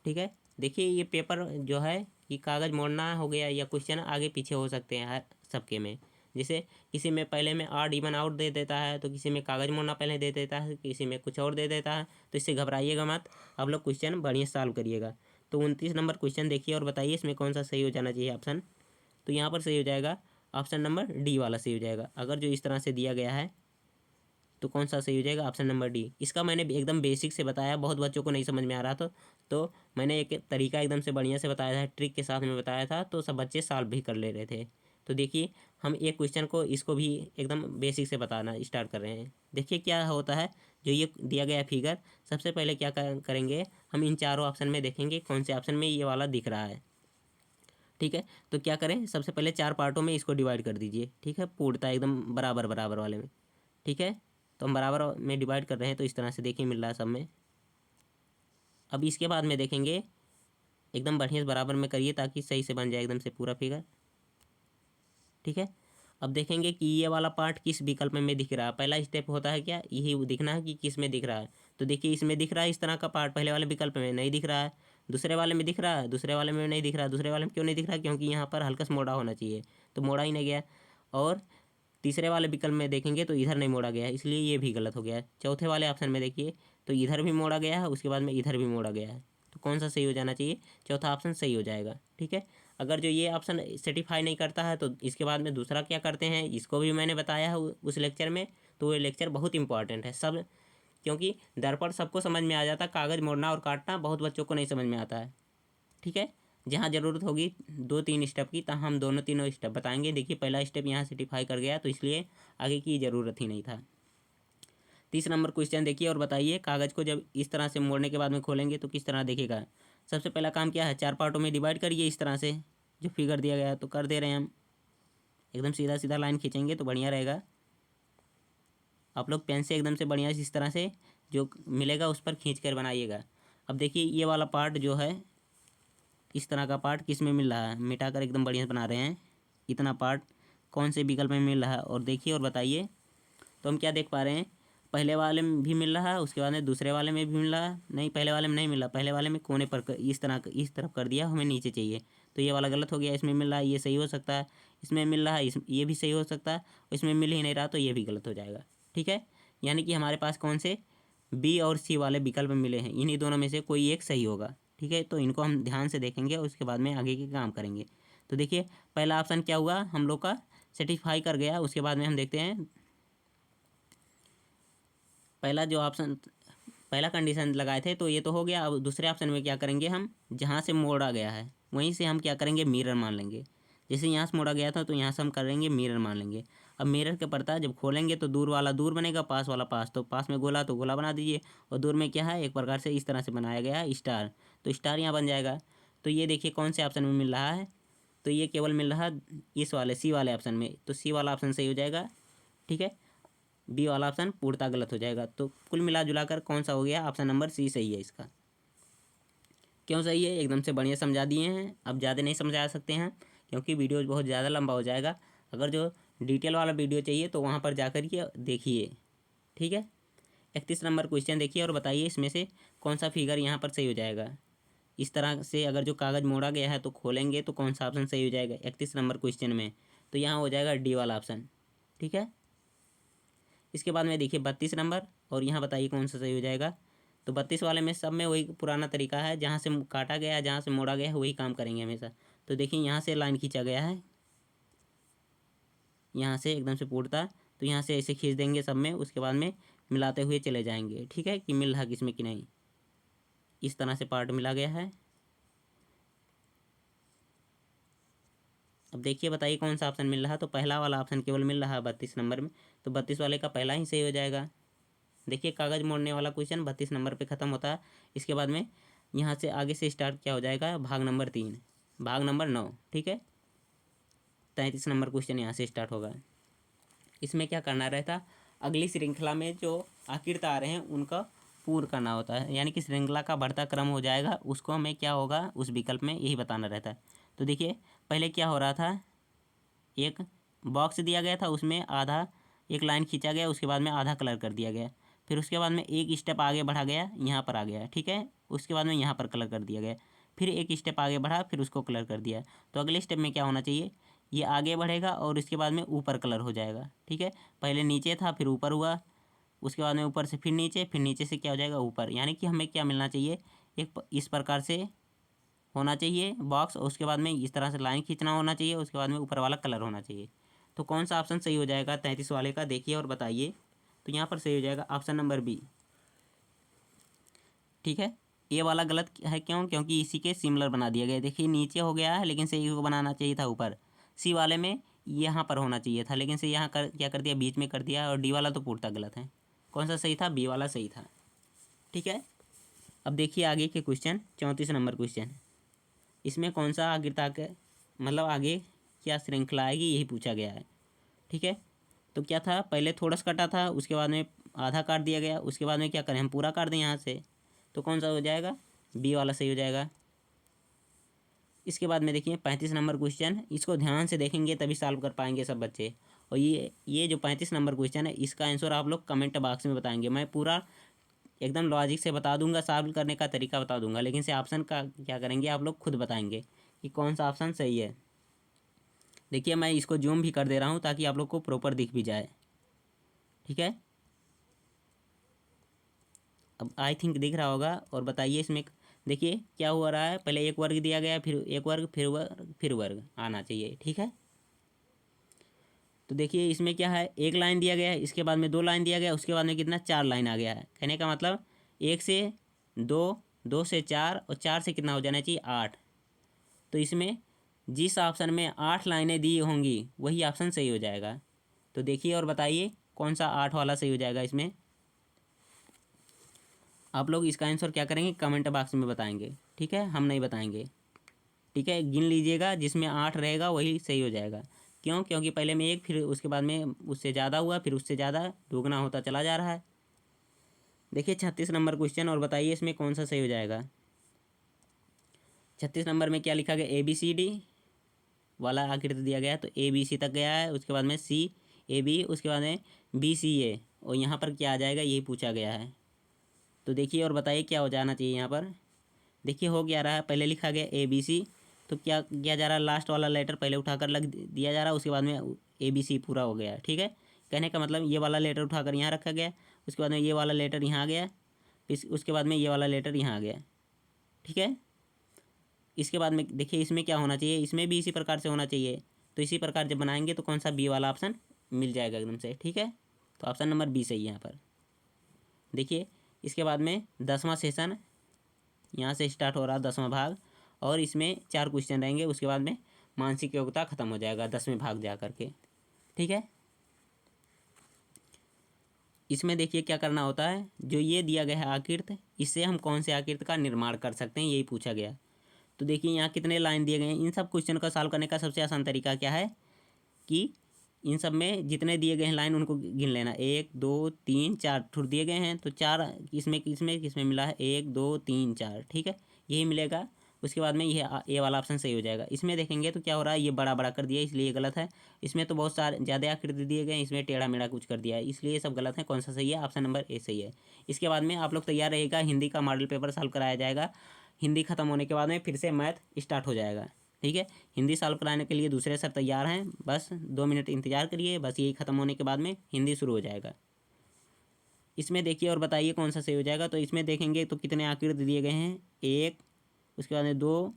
A: ठीक है। देखिए ये पेपर जो है कि कागज़ मोड़ना हो गया या क्वेश्चन आगे पीछे हो सकते हैं हर सबके में। जैसे किसी में पहले में ऑड इवन आउट दे देता है, तो किसी में कागज़ मोड़ना पहले दे देता है, किसी में कुछ और दे देता है। तो इससे घबराइएगा मत, आप लोग क्वेश्चन बढ़िया सॉल्व करिएगा। तो 29 नंबर क्वेश्चन देखिए और बताइए इसमें कौन सा सही हो जाना चाहिए ऑप्शन। तो यहाँ पर सही हो जाएगा ऑप्शन नंबर डी वाला सही हो जाएगा। अगर जो इस तरह से दिया गया है तो कौन सा सही हो जाएगा, ऑप्शन नंबर डी। इसका मैंने एकदम बेसिक से बताया, बहुत बच्चों को नहीं समझ में आ रहा था तो मैंने एक तरीका एकदम से बढ़िया से बताया था, ट्रिक के साथ में बताया था, तो सब बच्चे सॉल्व भी कर ले रहे थे। तो देखिए हम एक क्वेश्चन को इसको भी एकदम बेसिक से बताना स्टार्ट कर रहे हैं। देखिए क्या होता है, जो ये दिया गया फिगर, सबसे पहले क्या करेंगे हम इन चारों ऑप्शन में देखेंगे कौन से ऑप्शन में ये वाला दिख रहा है, ठीक है। तो क्या करें, सबसे पहले 4 पार्टों में इसको डिवाइड कर दीजिए, ठीक है, पूर्णतः एकदम बराबर बराबर वाले में, ठीक है। तो हम बराबर में डिवाइड कर रहे हैं, तो इस तरह से देखिए मिल रहा है सब में। अब इसके बाद में देखेंगे एकदम बढ़िया से बराबर में करिए ताकि सही से बन जाए एकदम से पूरा फिगर, ठीक है। अब देखेंगे कि ये वाला पार्ट किस विकल्प में दिख रहा है। पहला स्टेप होता है क्या, यही दिखना है कि किस में दिख रहा है। तो देखिए इसमें दिख रहा है इस तरह का पार्ट, पहले वाले विकल्प में नहीं दिख रहा है। दूसरे वाले में दिख रहा है, दूसरे वाले में नहीं दिख रहा है। दूसरे वाले में क्यों नहीं दिख रहा है, क्योंकि यहाँ पर हल्का सा मोड़ा होना चाहिए, तो मोड़ा ही नहीं गया। और तीसरे वाले विकल्प में देखेंगे तो इधर नहीं मोड़ा गया है, इसलिए ये भी गलत हो गया है। चौथे वाले ऑप्शन में देखिए तो इधर भी मोड़ा गया है, उसके बाद में इधर भी मोड़ा गया है। तो कौन सा सही हो जाना चाहिए, चौथा ऑप्शन सही हो जाएगा, ठीक है। अगर जो ये ऑप्शन सेटिफाई नहीं करता है तो इसके बाद में दूसरा क्या करते हैं, इसको भी मैंने बताया है उस लेक्चर में। तो वो लेक्चर बहुत इंपॉर्टेंट है सब, क्योंकि दर्पण सबको समझ में आ जाता है, कागज़ मोड़ना और काटना बहुत बच्चों को नहीं समझ में आता है, ठीक है। जहाँ ज़रूरत होगी 2-3 स्टेप की, तो हम दोनों तीनों स्टेप बताएंगे। देखिए पहला स्टेप यहाँ सेटिफाई कर गया तो इसलिए आगे की ज़रूरत ही नहीं था। 30 नंबर क्वेश्चन देखिए और बताइए, कागज़ को जब इस तरह से मोड़ने के बाद में खोलेंगे तो किस तरह दिखेगा। सबसे पहला काम क्या है, 4 पार्टों में डिवाइड करिए इस तरह से, जो फिगर दिया गया है तो कर दे रहे हैं हम। एकदम सीधा सीधा लाइन खींचेंगे तो बढ़िया रहेगा। आप लोग पेन से एकदम से बढ़िया इस तरह से जो मिलेगा उस पर खींच कर बनाइएगा। अब देखिए ये वाला पार्ट जो है, इस तरह का पार्ट किस में मिल रहा है, मिटाकर एकदम बढ़िया बना रहे हैं। इतना पार्ट कौन से विकल्प में मिल रहा है और देखिए और बताइए। तो हम क्या देख पा रहे हैं, पहले वाले में भी मिल रहा है, उसके बाद में दूसरे वाले में भी मिल रहा है। नहीं, पहले वाले में नहीं मिला, पहले वाले में कोने पर इस तरफ कर दिया, हमें नीचे चाहिए। तो ये वाला गलत हो गया, इसमें मिल रहा है, ये सही हो सकता है। इसमें मिल रहा है, ये भी सही हो सकता है। इसमें मिल ही नहीं रहा तो ये भी गलत हो जाएगा, ठीक है। यानी कि हमारे पास कौन से बी और सी वाले विकल्प मिले हैं, इन्हीं दोनों में से कोई एक सही होगा, ठीक है। तो इनको हम ध्यान से देखेंगे और उसके बाद में आगे के काम करेंगे। तो देखिए पहला ऑप्शन क्या हुआ, हम लोग का सेटिस्फाई कर गया। उसके बाद में हम देखते हैं पहला जो ऑप्शन, पहला कंडीशन लगाए थे तो ये तो हो गया। अब दूसरे ऑप्शन में क्या करेंगे, हम जहाँ से मोड़ा गया है वहीं से हम क्या करेंगे, मिरर मान लेंगे। जैसे यहाँ से मोड़ा गया था तो यहाँ से हम करेंगे मिरर मान लेंगे। अब मिरर के पड़ता है, जब खोलेंगे तो दूर वाला दूर बनेगा, पास वाला पास, तो पास में गोला तो गोला बना दीजिए। और दूर में क्या है, एक प्रकार से इस तरह से बनाया गया है स्टार, तो स्टार यहाँ बन जाएगा। तो ये देखिए कौन से ऑप्शन में मिल रहा है, तो ये केवल मिल रहा है इस वाले सी वाले ऑप्शन में, तो सी वाला ऑप्शन सही हो जाएगा, ठीक है। बी वाला ऑप्शन पूर्णतः गलत हो जाएगा। तो कुल मिला जुलाकर कौन सा हो गया, ऑप्शन नंबर सी सही है इसका। क्यों सही है, एकदम से बढ़िया समझा दिए हैं। अब ज़्यादा नहीं समझा सकते हैं क्योंकि वीडियो बहुत ज़्यादा लंबा हो जाएगा। अगर जो डिटेल वाला वीडियो चाहिए तो वहाँ पर जाकर के देखिए, ठीक है। 31 नंबर क्वेश्चन देखिए और बताइए इसमें से कौन सा फिगर यहाँ पर सही हो जाएगा। इस तरह से अगर जो कागज़ मोड़ा गया है तो खोलेंगे तो कौन सा ऑप्शन सही हो जाएगा 31 नंबर क्वेश्चन में, तो यहाँ हो जाएगा डी वाला ऑप्शन, ठीक है। इसके बाद में देखिए 32 नंबर, और यहाँ बताइए कौन सा सही हो जाएगा। तो 32 वाले में सब में वही पुराना तरीका है, जहाँ से काटा गया है, जहाँ से मोड़ा गया है वही काम करेंगे हमेशा। तो देखिए यहाँ से लाइन खींचा गया है, यहाँ से एकदम से पूर्णतः, तो यहाँ से ऐसे खींच देंगे सब में, उसके बाद में मिलाते हुए चले जाएंगे, ठीक है, कि मिल रहा किसमें कि नहीं। इस तरह से पार्ट मिला गया है। अब देखिए बताइए कौन सा ऑप्शन मिल रहा है। तो पहला वाला ऑप्शन केवल मिल रहा है 32 नंबर में, तो 32 वाले का पहला ही सही हो जाएगा। देखिए कागज़ मोड़ने वाला क्वेश्चन 32 नंबर पे ख़त्म होता है। इसके बाद में यहाँ से आगे से स्टार्ट क्या हो जाएगा, भाग नंबर 3, भाग नंबर 9, ठीक है। 33 नंबर क्वेश्चन यहाँ से स्टार्ट होगा। इसमें क्या करना रहता, अगली श्रृंखला में जो आखिर आ रहे हैं उनका पूर्ण करना होता है, यानी कि श्रृंखला का बढ़ता क्रम हो जाएगा, उसको हमें क्या होगा उस विकल्प में यही बताना रहता है। तो देखिए पहले क्या हो रहा था, एक बॉक्स दिया गया था, उसमें आधा एक लाइन खींचा गया, उसके बाद में आधा कलर कर दिया गया, फिर उसके बाद में एक स्टेप आगे बढ़ा गया, यहाँ पर आ गया, ठीक है। उसके बाद में यहाँ पर कलर कर दिया गया, फिर एक स्टेप आगे बढ़ा, फिर उसको कलर कर दिया। तो अगले स्टेप में क्या होना चाहिए, ये आगे बढ़ेगा और इसके बाद में ऊपर कलर हो जाएगा, ठीक है। पहले नीचे था, फिर ऊपर हुआ, उसके बाद में ऊपर से फिर नीचे से क्या हो जाएगा, ऊपर। यानी कि हमें क्या मिलना चाहिए, एक इस प्रकार से होना चाहिए बॉक्स, और उसके बाद में इस तरह से लाइन खींचना होना चाहिए, उसके बाद में ऊपर वाला कलर होना चाहिए। तो कौन सा ऑप्शन सही हो जाएगा 33 वाले का, देखिए और बताइए। तो यहाँ पर सही हो जाएगा ऑप्शन नंबर बी, ठीक है। ए वाला गलत है, क्यों, क्योंकि इसी के सिमिलर बना दिया गया। देखिए नीचे हो गया है, लेकिन सही को बनाना चाहिए था ऊपर। सी वाले में यहाँ पर होना चाहिए था, लेकिन से यहाँ क्या कर दिया, बीच में कर दिया। और डी वाला तो पूर्णतः गलत है। कौन सा सही था, बी वाला सही था, ठीक है। अब देखिए आगे के क्वेश्चन, 34 नंबर क्वेश्चन। इसमें कौन सा आगे तक मतलब आगे क्या श्रृंखला आएगी, यही पूछा गया है, ठीक है। तो क्या था, पहले थोड़ा सा कटा था, उसके बाद में आधा काट दिया गया, उसके बाद में क्या करें, हम पूरा काट दें यहाँ से। तो कौन सा हो जाएगा, बी वाला सही हो जाएगा। इसके बाद में देखिए 35 नंबर क्वेश्चन, इसको ध्यान से देखेंगे तभी सॉल्व कर पाएंगे सब बच्चे। और ये जो 35 नंबर क्वेश्चन है, इसका आंसर आप लोग कमेंट बॉक्स में बताएंगे। मैं पूरा एकदम लॉजिक से बता दूंगा, सॉल्व करने का तरीका बता दूंगा, लेकिन से ऑप्शन का क्या करेंगे, आप लोग खुद बताएंगे कि कौन सा ऑप्शन सही है। देखिए मैं इसको जूम भी कर दे रहा हूँ ताकि आप लोग को प्रॉपर दिख भी जाए, ठीक है। अब आई थिंक दिख रहा होगा। और बताइए इसमें देखिए क्या हो रहा है, पहले एक वर्ग दिया गया, फिर एक वर्ग, फिर वर्ग आना चाहिए, ठीक है। तो देखिए इसमें क्या है, एक लाइन दिया गया है, इसके बाद में दो लाइन दिया गया, उसके बाद में कितना, चार लाइन आ गया है। कहने का मतलब एक से दो, दो से चार, और चार से कितना हो जाना चाहिए, 8। तो इसमें जिस ऑप्शन में 8 लाइनें दी होंगी वही ऑप्शन सही हो जाएगा। तो देखिए और बताइए कौन सा 8 वाला सही हो जाएगा। इसमें आप लोग इसका आंसर क्या करेंगे, कमेंट बॉक्स में बताएंगे, ठीक है, हम नहीं बताएंगे, ठीक है। गिन लीजिएगा, जिसमें 8 रहेगा वही सही हो जाएगा। क्यों, क्योंकि पहले में एक, फिर उसके बाद में उससे ज़्यादा हुआ, फिर उससे ज़्यादा, दोगुना होता चला जा रहा है। देखिए 36 नंबर क्वेश्चन, और बताइए इसमें कौन सा सही हो जाएगा। 36 नंबर में क्या लिखा गया, ABCD वाला आकृति दिया गया है, तो ABC तक गया है, उसके बाद में CAB, उसके बाद में BCA, और यहाँ पर क्या आ जाएगा, यही पूछा गया है। तो देखिए और बताइए क्या हो जाना चाहिए यहाँ पर। देखिए हो क्या रहा है, पहले लिखा गया ABC, तो क्या किया जा रहा है, लास्ट वाला लेटर पहले उठाकर लग दिया जा रहा है, उसके बाद में ABC पूरा हो गया, ठीक है। कहने का मतलब ये वाला लेटर उठाकर यहाँ रखा गया, उसके बाद में ये वाला लेटर यहाँ आ गया, फिर उसके बाद में ये वाला लेटर यहाँ आ गया, ठीक है। इसके बाद में देखिए इसमें क्या होना चाहिए, इसमें भी इसी प्रकार से होना चाहिए। तो इसी प्रकार जब बनाएंगे तो कौन सा, बी वाला ऑप्शन मिल जाएगा एकदम से, ठीक है। तो ऑप्शन नंबर बी सही है यहाँ पर। देखिए इसके बाद में 10वां सेशन यहाँ से स्टार्ट हो रहा है, 10वां भाग, और इसमें 4 क्वेश्चन रहेंगे, उसके बाद में मानसिक योग्यता खत्म हो जाएगा 10वें भाग जा करके, ठीक है। इसमें देखिए क्या करना होता है, जो ये दिया गया है आकृति, इससे हम कौन से आकृति का निर्माण कर सकते हैं, यही पूछा गया। तो देखिए यहाँ कितने लाइन दिए गए हैं, इन सब क्वेश्चन का सॉल्व करने का सबसे आसान तरीका क्या है कि इन सब में जितने दिए गए हैं लाइन उनको गिन लेना, 1 2 3 4 ठुर दिए गए हैं, तो 4 इसमें किसमें किसमें मिला है, 1 2 3 4, ठीक है, यही मिलेगा। उसके बाद में ये वाला ऑप्शन सही हो जाएगा। इसमें देखेंगे तो क्या हो रहा है, ये बड़ा बड़ा कर दिया इसलिए ये गलत है। इसमें तो बहुत सारे ज़्यादा आकृति दिए गए हैं, इसमें टेढ़ा मेढ़ा कुछ कर दिया है, इसलिए ये सब गलत है। कौन सा सही है, ऑप्शन नंबर ए सही है। इसके बाद में आप लोग तैयार रहेगा, हिंदी का मॉडल पेपर सॉल्व कराया जाएगा। हिंदी खत्म होने के बाद में फिर से मैथ स्टार्ट हो जाएगा, ठीक है। हिंदी सॉल्व कराने के लिए दूसरे सर तैयार हैं, बस 2 मिनट इंतजार करिए, बस यही ख़त्म होने के बाद में हिंदी शुरू हो जाएगा। इसमें देखिए और बताइए कौन सा सही हो जाएगा। तो इसमें देखेंगे तो कितने आकृति दिए गए हैं, 1, उसके बाद में 2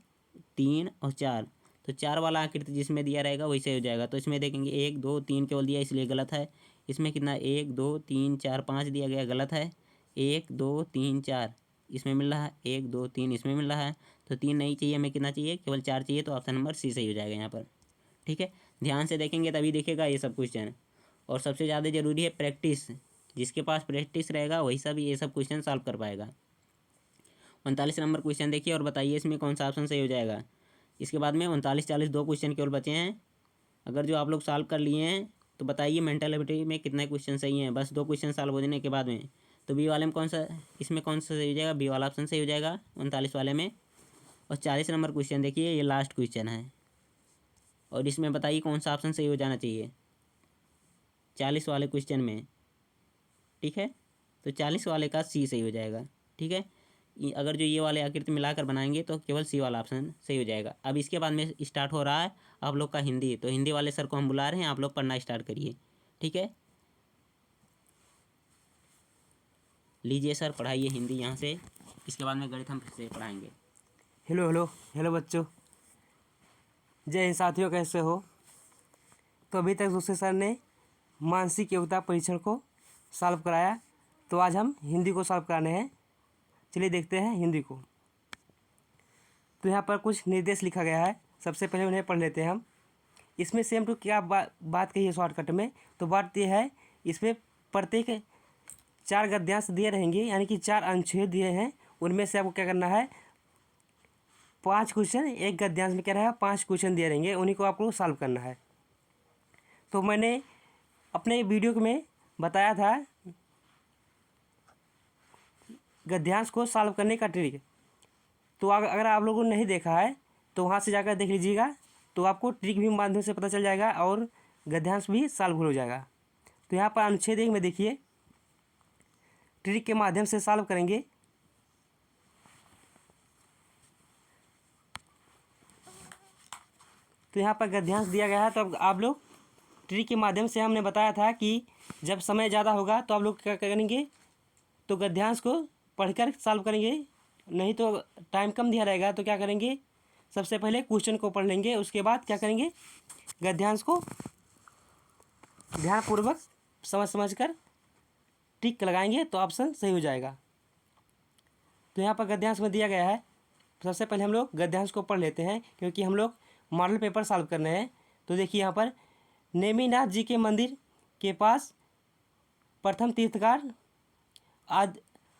A: 3 और 4। तो 4 वाला आकृति जिसमें दिया रहेगा वही सही हो जाएगा। तो इसमें देखेंगे 1 2 3 केवल दिया इसलिए गलत है। इसमें कितना, 1 2 3 4 5 दिया गया, गलत है। 1 2 3 4 इसमें मिल रहा है, 1 2 3 इसमें मिल रहा है। तो 3 नहीं चाहिए, हमें कितना चाहिए, केवल 4 चाहिए। तो ऑप्शन नंबर सी सही हो जाएगा यहाँ पर, ठीक है। ध्यान से देखेंगे तभी दिखेगा ये सब क्वेश्चन। और सबसे ज़्यादा ज़रूरी है प्रैक्टिस, जिसके पास प्रैक्टिस रहेगा वही सब ये सब क्वेश्चन सॉल्व कर पाएगा। 39 नंबर क्वेश्चन देखिए और बताइए इसमें कौन सा ऑप्शन सही हो जाएगा। इसके बाद में 39 40 2 क्वेश्चन केवल बचे हैं। अगर जो आप लोग सॉल्व कर लिए हैं तो बताइए मेंटल एबिलिटी में कितने क्वेश्चन सही हैं, बस 2 क्वेश्चन सॉल्व होने के बाद में। तो बी वाले में कौन सा, इसमें कौन सा सही हो जाएगा, बी वाला ऑप्शन सही हो जाएगा 39 वाले में। और 40 नंबर क्वेश्चन देखिए, ये लास्ट क्वेश्चन है, और इसमें बताइए कौन सा ऑप्शन सही हो जाना चाहिए। 40 वाले क्वेश्चन में, ठीक है। तो 40 वाले का सी सही हो जाएगा, ठीक है। अगर जो ये वाले आकृति मिलाकर बनाएंगे तो केवल सी वाला ऑप्शन सही हो जाएगा। अब इसके बाद में स्टार्ट हो रहा है आप लोग का हिंदी, तो हिंदी वाले सर को हम बुला रहे हैं, आप लोग पढ़ना स्टार्ट करिए, ठीक है। लीजिए सर, पढ़ाइए हिंदी यहाँ से, इसके बाद में गणित हम फिर से पढ़ाएंगे।
B: हेलो हेलो हेलो बच्चों, जय हिंद साथियों, कैसे हो। तो अभी तक दूसरे सर ने मानसिक योग्यता परीक्षण को सॉल्व कराया, तो आज हम हिंदी को सॉल्व कराने हैं। चलिए देखते हैं हिंदी को। तो यहाँ पर कुछ निर्देश लिखा गया है, सबसे पहले उन्हें पढ़ लेते हैं हम। इसमें सेम टू क्या बात कही है शॉर्टकट में। तो बात यह है, इसमें प्रत्येक 4 गद्यांश दिए रहेंगे, यानी कि 4 अनुच्छेद दिए हैं। उनमें से आपको क्या करना है, 5 क्वेश्चन, एक गद्यांश में क्या रहेगा 5 क्वेश्चन दिए रहेंगे, उन्हीं को आपको सॉल्व करना है। तो मैंने अपने वीडियो में बताया था गद्यांश को सॉल्व करने का ट्रिक। तो अगर आप लोगों ने नहीं देखा है तो वहाँ से जाकर देख लीजिएगा, तो आपको ट्रिक भी माध्यम से पता चल जाएगा और गद्यांश भी सॉल्व हो जाएगा। तो यहाँ पर अनुच्छेद 1 में देखिए, ट्रिक के माध्यम से सॉल्व करेंगे। तो यहाँ पर गद्यांश दिया गया है, तो अब आप लोग ट्रिक के माध्यम से, हमने बताया था कि जब समय ज़्यादा होगा तो आप लोग क्या करेंगे, तो गद्यांश को पढ़कर सॉल्व करेंगे। नहीं तो टाइम कम दिया रहेगा तो क्या करेंगे, सबसे पहले क्वेश्चन को पढ़ लेंगे, उसके बाद क्या करेंगे, गद्यांश को ध्यानपूर्वक समझ कर टिक लगाएंगे तो ऑप्शन सही हो जाएगा। तो यहाँ पर गद्यांश में दिया गया है, सबसे पहले हम लोग गद्यांश को पढ़ लेते हैं, क्योंकि हम लोग मॉडल पेपर सॉल्व करने हैं। तो देखिए यहाँ पर, नेमिनाथ जी के मंदिर के पास प्रथम तीर्थकार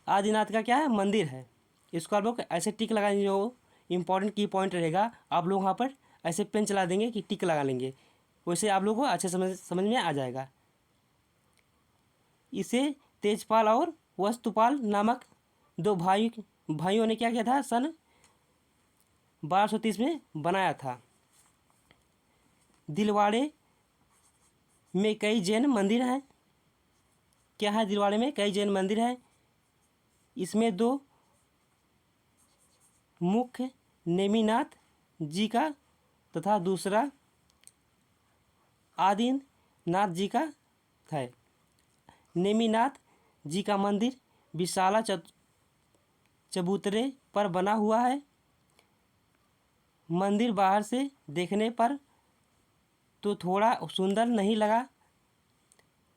B: आदिनाथ का क्या है, मंदिर है। इसको आप लोग ऐसे टिक लगाएंगे, जो इम्पोर्टेंट की पॉइंट रहेगा आप लोग वहाँ पर ऐसे पेन चला देंगे कि टिक लगा लेंगे, वैसे आप लोगों को अच्छे समझ में आ जाएगा। इसे तेजपाल और वस्तुपाल नामक 2 भाइयों ने क्या किया था, सन 1230 में बनाया था। दिलवाड़े में कई जैन मंदिर हैं। क्या है, दिलवाड़े में कई जैन मंदिर हैं। इसमें 2 मुख्य नेमिनाथ जी का तथा दूसरा आदिनाथ जी का है। नेमिनाथ जी का मंदिर विशाला चबूतरे पर बना हुआ है। मंदिर बाहर से देखने पर तो थोड़ा सुंदर नहीं लगा,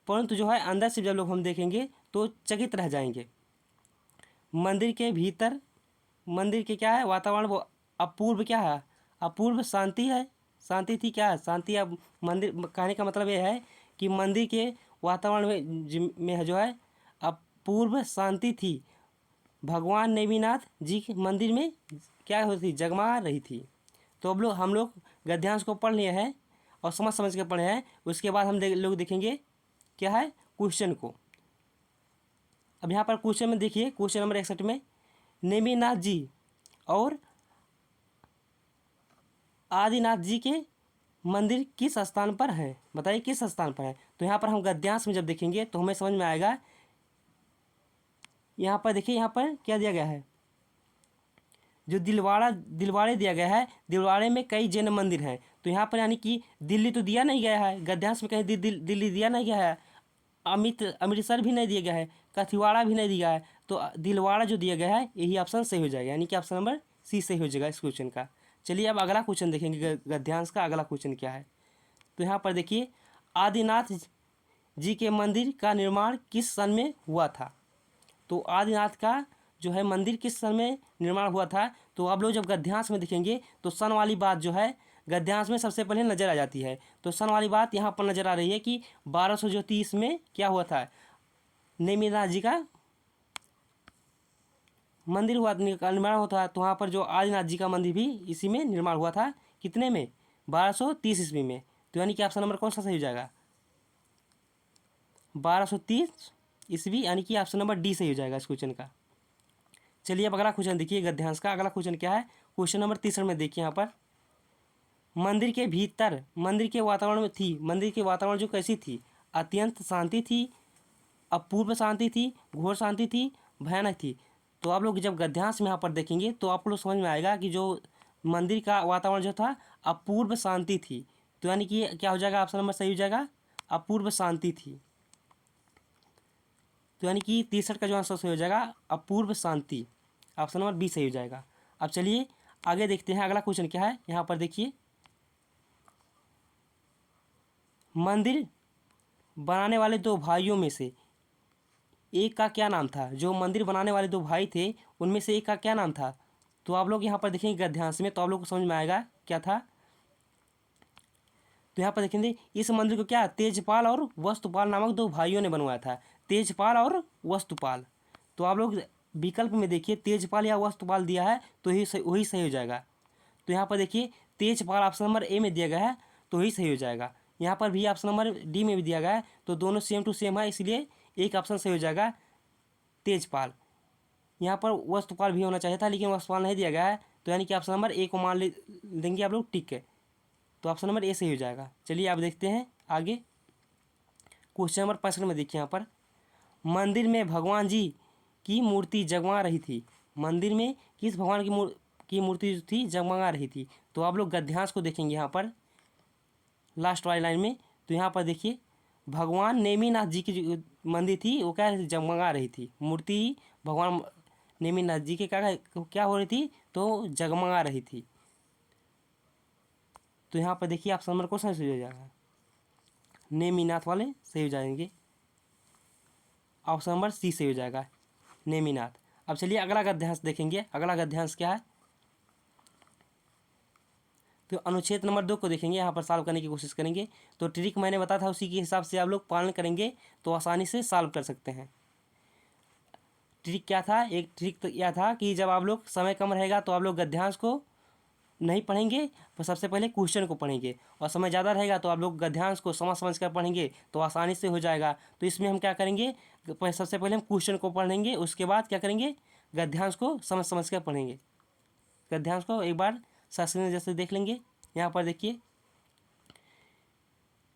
B: परंतु जो है अंदर से जब लोग हम देखेंगे तो चकित रह जाएंगे। मंदिर के भीतर, मंदिर के क्या है, वातावरण वो अपूर्व क्या है, अपूर्व शांति है। शांति थी, क्या है, शांति। अब मंदिर कहने का मतलब ये है कि मंदिर के वातावरण में जो है अपूर्व शांति थी। भगवान नेमिनाथ जी के मंदिर में क्या होती, जगमगा रही थी। तो अब हम लोग गद्यांश को पढ़ लिए हैं और समझ के पढ़े हैं। उसके बाद हम लोग देखेंगे क्या है, क्वेश्चन को। अब यहाँ पर क्वेश्चन में देखिए, क्वेश्चन नंबर 61 में, नेमिनाथ जी और आदिनाथ जी के मंदिर किस स्थान पर है, बताइए किस स्थान पर है। तो यहाँ पर हम गद्यांश में जब देखेंगे तो हमें समझ में आएगा। यहाँ पर देखिए, यहाँ पर क्या दिया गया है, जो दिलवाड़े दिया गया है, दिलवाड़े में कई जैन मंदिर हैं। तो यहाँ पर यानी कि दिल्ली तो दिया नहीं गया है, गद्यांश में कहीं दिल्ली दिया नहीं गया है, अमृतसर भी नहीं दिया गया है, कथिवाड़ा भी नहीं दिया है। तो दिलवाड़ा जो दिया गया है यही ऑप्शन सही हो जाएगा, यानी कि ऑप्शन नंबर सी सही हो जाएगा इस क्वेश्चन का। चलिए अब अगला क्वेश्चन देखेंगे, गद्यांश का अगला क्वेश्चन क्या है। तो यहाँ पर देखिए, आदिनाथ जी के मंदिर का निर्माण किस सन में हुआ था। तो आदिनाथ का जो है मंदिर किस सन में निर्माण हुआ था। तो आप लोग जब गद्यांश में देखेंगे तो सन वाली बात जो है गद्यांश में सबसे पहले नज़र आ जाती है। तो सन वाली बात यहाँ पर नज़र आ रही है कि 1230 में क्या हुआ था, नेमिनाथ जी का मंदिर हुआ, निर्माण होता है। तो वहाँ पर जो आदिनाथ जी का मंदिर भी इसी में निर्माण हुआ था, कितने में, 1230 ईस्वी में। तो यानी कि ऑप्शन नंबर कौन सा सही हो जाएगा, 1230 ईस्वी, यानी कि ऑप्शन नंबर डी सही हो जाएगा इस क्वेश्चन का। चलिए अब अगला क्वेश्चन देखिए गद्यांश का। अगला क्वेश्चन क्या है, क्वेश्चन नंबर 3 में देखिए, यहाँ पर मंदिर के भीतर, मंदिर के वातावरण में थी, मंदिर के वातावरण जो कैसी थी, अत्यंत शांति थी, अपूर्व शांति थी, घोर शांति थी, भयानक थी। तो आप लोग जब गद्यांश में यहाँ पर देखेंगे तो आप लोग समझ में आएगा कि जो मंदिर का वातावरण जो था अपूर्व शांति थी। तो यानी कि क्या हो जाएगा, ऑप्शन नंबर सही हो जाएगा, अपूर्व शांति थी। तो यानी कि 63 का जो आंसर सही हो जाएगा अपूर्व शांति, ऑप्शन नंबर बी सही हो जाएगा। अब चलिए आगे देखते हैं अगला क्वेश्चन क्या है। यहाँ पर देखिए, मंदिर बनाने वाले दो भाइयों में से एक का क्या नाम था। जो मंदिर बनाने वाले दो भाई थे उनमें से एक का क्या नाम था। तो आप लोग यहाँ पर देखेंगे गद्यांश में तो आप लोग को समझ में आएगा क्या था। तो यहाँ पर देखेंगे इस मंदिर को क्या तेजपाल और वस्तुपाल नामक दो भाइयों ने बनवाया था। तेजपाल और वस्तुपाल। तो आप लोग विकल्प में देखिए तेजपाल या वस्तुपाल दिया है तो वही सही हो जाएगा। तो यहाँ पर देखिए तेजपाल ऑप्शन नंबर ए में दिया गया है तो वही सही हो जाएगा। यहाँ पर भी ऑप्शन नंबर डी में भी दिया गया है तो दोनों सेम टू सेम है, इसलिए एक ऑप्शन सही हो जाएगा तेजपाल। यहाँ पर वस्तुपाल भी होना चाहिए था लेकिन वस्तुपाल नहीं दिया गया है तो यानी कि ऑप्शन नंबर ए को मान देंगे आप लोग, ठीक है। तो ऑप्शन नंबर ए सही हो जाएगा। चलिए आप देखते हैं आगे क्वेश्चन नंबर 65 में। देखिए यहाँ पर मंदिर में भगवान जी की मूर्ति जगमगा रही थी। मंदिर में किस भगवान की मूर्ति जो थी जगमगा रही थी। तो आप लोग गद्यांश को देखेंगे यहाँ पर लास्ट वाली लाइन में। तो यहाँ पर देखिए भगवान नेमिनाथ जी की जो मंदिर थी वो क्या जगमगा रही थी। मूर्ति भगवान नेमिनाथ जी के क्या हो रही थी तो जगमगा रही थी। तो यहाँ पर देखिए ऑप्शन नंबर कौन सा सही हो जाएगा, नेमिनाथ वाले सही हो जाएंगे, ऑप्शन नंबर सी सही हो जाएगा नेमिनाथ। अब चलिए अगला गद्यांश देखेंगे। अगला गद्यांश क्या है तो अनुच्छेद नंबर 2 को देखेंगे। यहाँ पर सॉल्व करने की कोशिश करेंगे। तो ट्रिक मैंने बताया था उसी के हिसाब से आप लोग पालन करेंगे तो आसानी से सॉल्व कर सकते हैं। ट्रिक क्या था, एक ट्रिक तो यह था कि जब आप लोग समय कम रहेगा तो आप लोग गद्यांश को नहीं पढ़ेंगे, तो सबसे पहले क्वेश्चन को पढ़ेंगे, और समय ज़्यादा रहेगा तो आप लोग गद्यांश को समझ समझ कर पढ़ेंगे तो आसानी से हो जाएगा। तो इसमें हम क्या करेंगे, सबसे पहले हम क्वेश्चन को पढ़ेंगे, उसके बाद क्या करेंगे गद्यांश को समझ समझ कर पढ़ेंगे। गद्यांश को एक बार शास्त्रीय जैसे देख लेंगे। यहाँ पर देखिए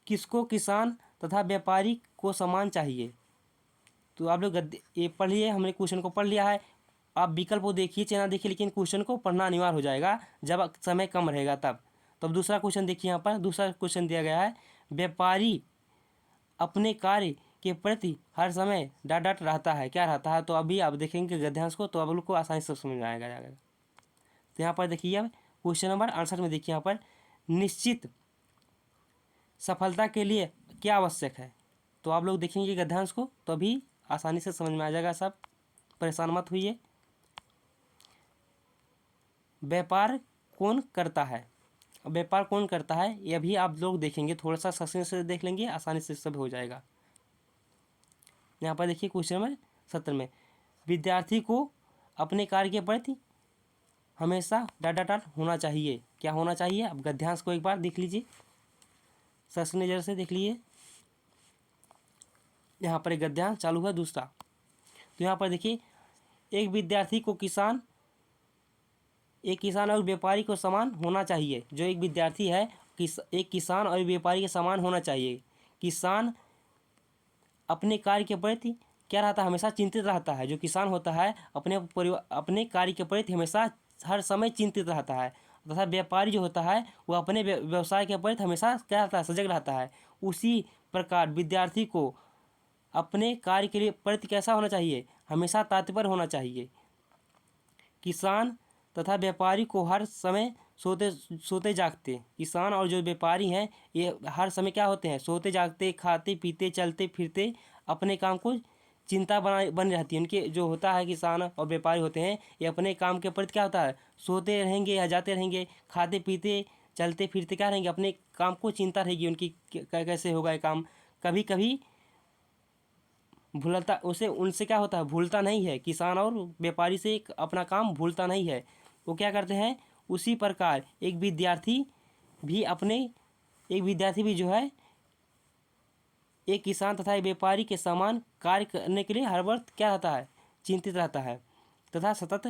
B: किसको किसान तथा व्यापारी को समान चाहिए। तो आप लोग ये पढ़ लिए, हमने क्वेश्चन को पढ़ लिया है। आप विकल्प को देखिए चाहे ना देखिए लेकिन क्वेश्चन को पढ़ना अनिवार्य हो जाएगा जब समय कम रहेगा तब। तो अब दूसरा क्वेश्चन देखिए। यहाँ पर दूसरा क्वेश्चन दिया गया है, व्यापारी अपने कार्य के प्रति हर समय डट रहता है, क्या रहता है। तो अभी आप देखेंगे गद्यांश को तो आप लोग को आसानी से समझ में आएगा। तो यहाँ पर देखिए अब क्वेश्चन नंबर 68 में देखिए यहाँ पर निश्चित सफलता के लिए क्या आवश्यक है। तो आप लोग देखेंगे गद्यांश को तो अभी आसानी से समझ में आ जाएगा, सब परेशान मत होइए। व्यापार कौन करता है, व्यापार कौन करता है यह भी आप लोग देखेंगे, थोड़ा सा सस्ते से देख लेंगे आसानी से सब हो जाएगा। यहाँ पर देखिए क्वेश्चन नंबर 70 में विद्यार्थी को अपने कार्य के प्रति हमेशा डट होना चाहिए, क्या होना चाहिए। अब गद्यांश को एक बार देख लीजिए, सस्ते नज़र से देख लीजिए। यहाँ पर एक गद्यांश चालू है दूसरा। तो यहाँ पर देखिए एक विद्यार्थी को एक किसान और व्यापारी को समान होना चाहिए। जो एक विद्यार्थी है एक किसान और व्यापारी के समान होना चाहिए। किसान अपने कार्य के प्रति क्या रहता है, हमेशा चिंतित रहता है। जो किसान होता है अपने कार्य के प्रति हमेशा हर समय चिंतित रहता है, तथा व्यापारी जो होता है वो अपने व्यवसाय के प्रति हमेशा क्या रहता है, सजग रहता है। उसी प्रकार विद्यार्थी को अपने कार्य के लिए प्रति कैसा होना चाहिए, हमेशा तत्पर होना चाहिए। किसान तथा व्यापारी को हर समय सोते जागते, किसान और जो व्यापारी हैं ये हर समय क्या होते हैं, सोते जागते, खाते पीते चलते फिरते अपने काम को चिंता बन रहती है उनके। जो होता है किसान और व्यापारी होते हैं ये अपने काम के प्रति क्या होता है, सोते रहेंगे या जाते रहेंगे, खाते पीते चलते फिरते क्या रहेंगे, अपने काम को चिंता रहेगी उनकी कैसे होगा ये काम। कभी कभी भूलता उनसे क्या होता है, भूलता नहीं है। किसान और व्यापारी से अपना काम भूलता नहीं है, वो क्या करते हैं। उसी प्रकार एक विद्यार्थी भी जो है एक किसान तथा एक व्यापारी के समान कार्य करने के लिए हर वक्त क्या रहता है, चिंतित रहता है, तथा सतत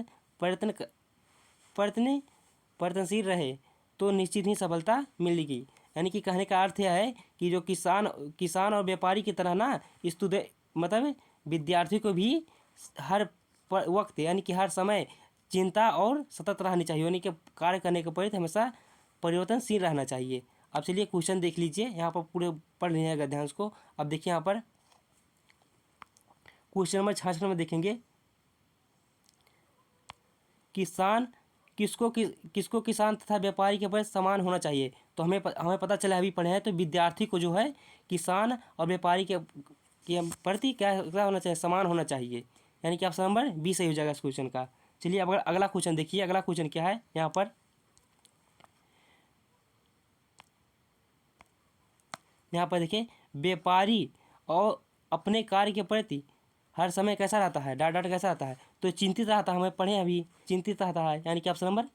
B: प्रयत्नशील रहे तो निश्चित ही सफलता मिलेगी। यानी कि कहने का अर्थ यह है कि जो किसान और व्यापारी की तरह ना स्टूडेंट मतलब विद्यार्थी को भी हर वक्त यानी कि हर समय चिंता और सतर्क रहनी चाहिए, यानी कि कार्य करने के प्रति हमेशा परिवर्तनशील रहना चाहिए। अब चलिए क्वेश्चन देख लीजिए, यहाँ पर पूरे पढ़ रहे हैं गद्यांश को। अब देखिए यहाँ पर क्वेश्चन नंबर 66 में देखेंगे, किसान किसको किसान तथा व्यापारी के प्रति समान होना चाहिए। तो हमें पता चला, अभी पढ़े हैं, तो विद्यार्थी को जो है किसान और व्यापारी के प्रति क्या होना चाहिए, समान होना चाहिए। यानी कि ऑप्शन नंबर 20 सही हो जाएगा इस क्वेश्चन का। चलिए अब अगला क्वेश्चन देखिए, अगला क्वेश्चन क्या है यहाँ पर। यहाँ पर देखिए, व्यापारी और अपने कार्य के प्रति हर समय कैसा रहता है, डाट कैसा रहता है, तो चिंतित रहता है। हमें पढ़े अभी, चिंतित रहता है, यानी कि ऑप्शन नंबर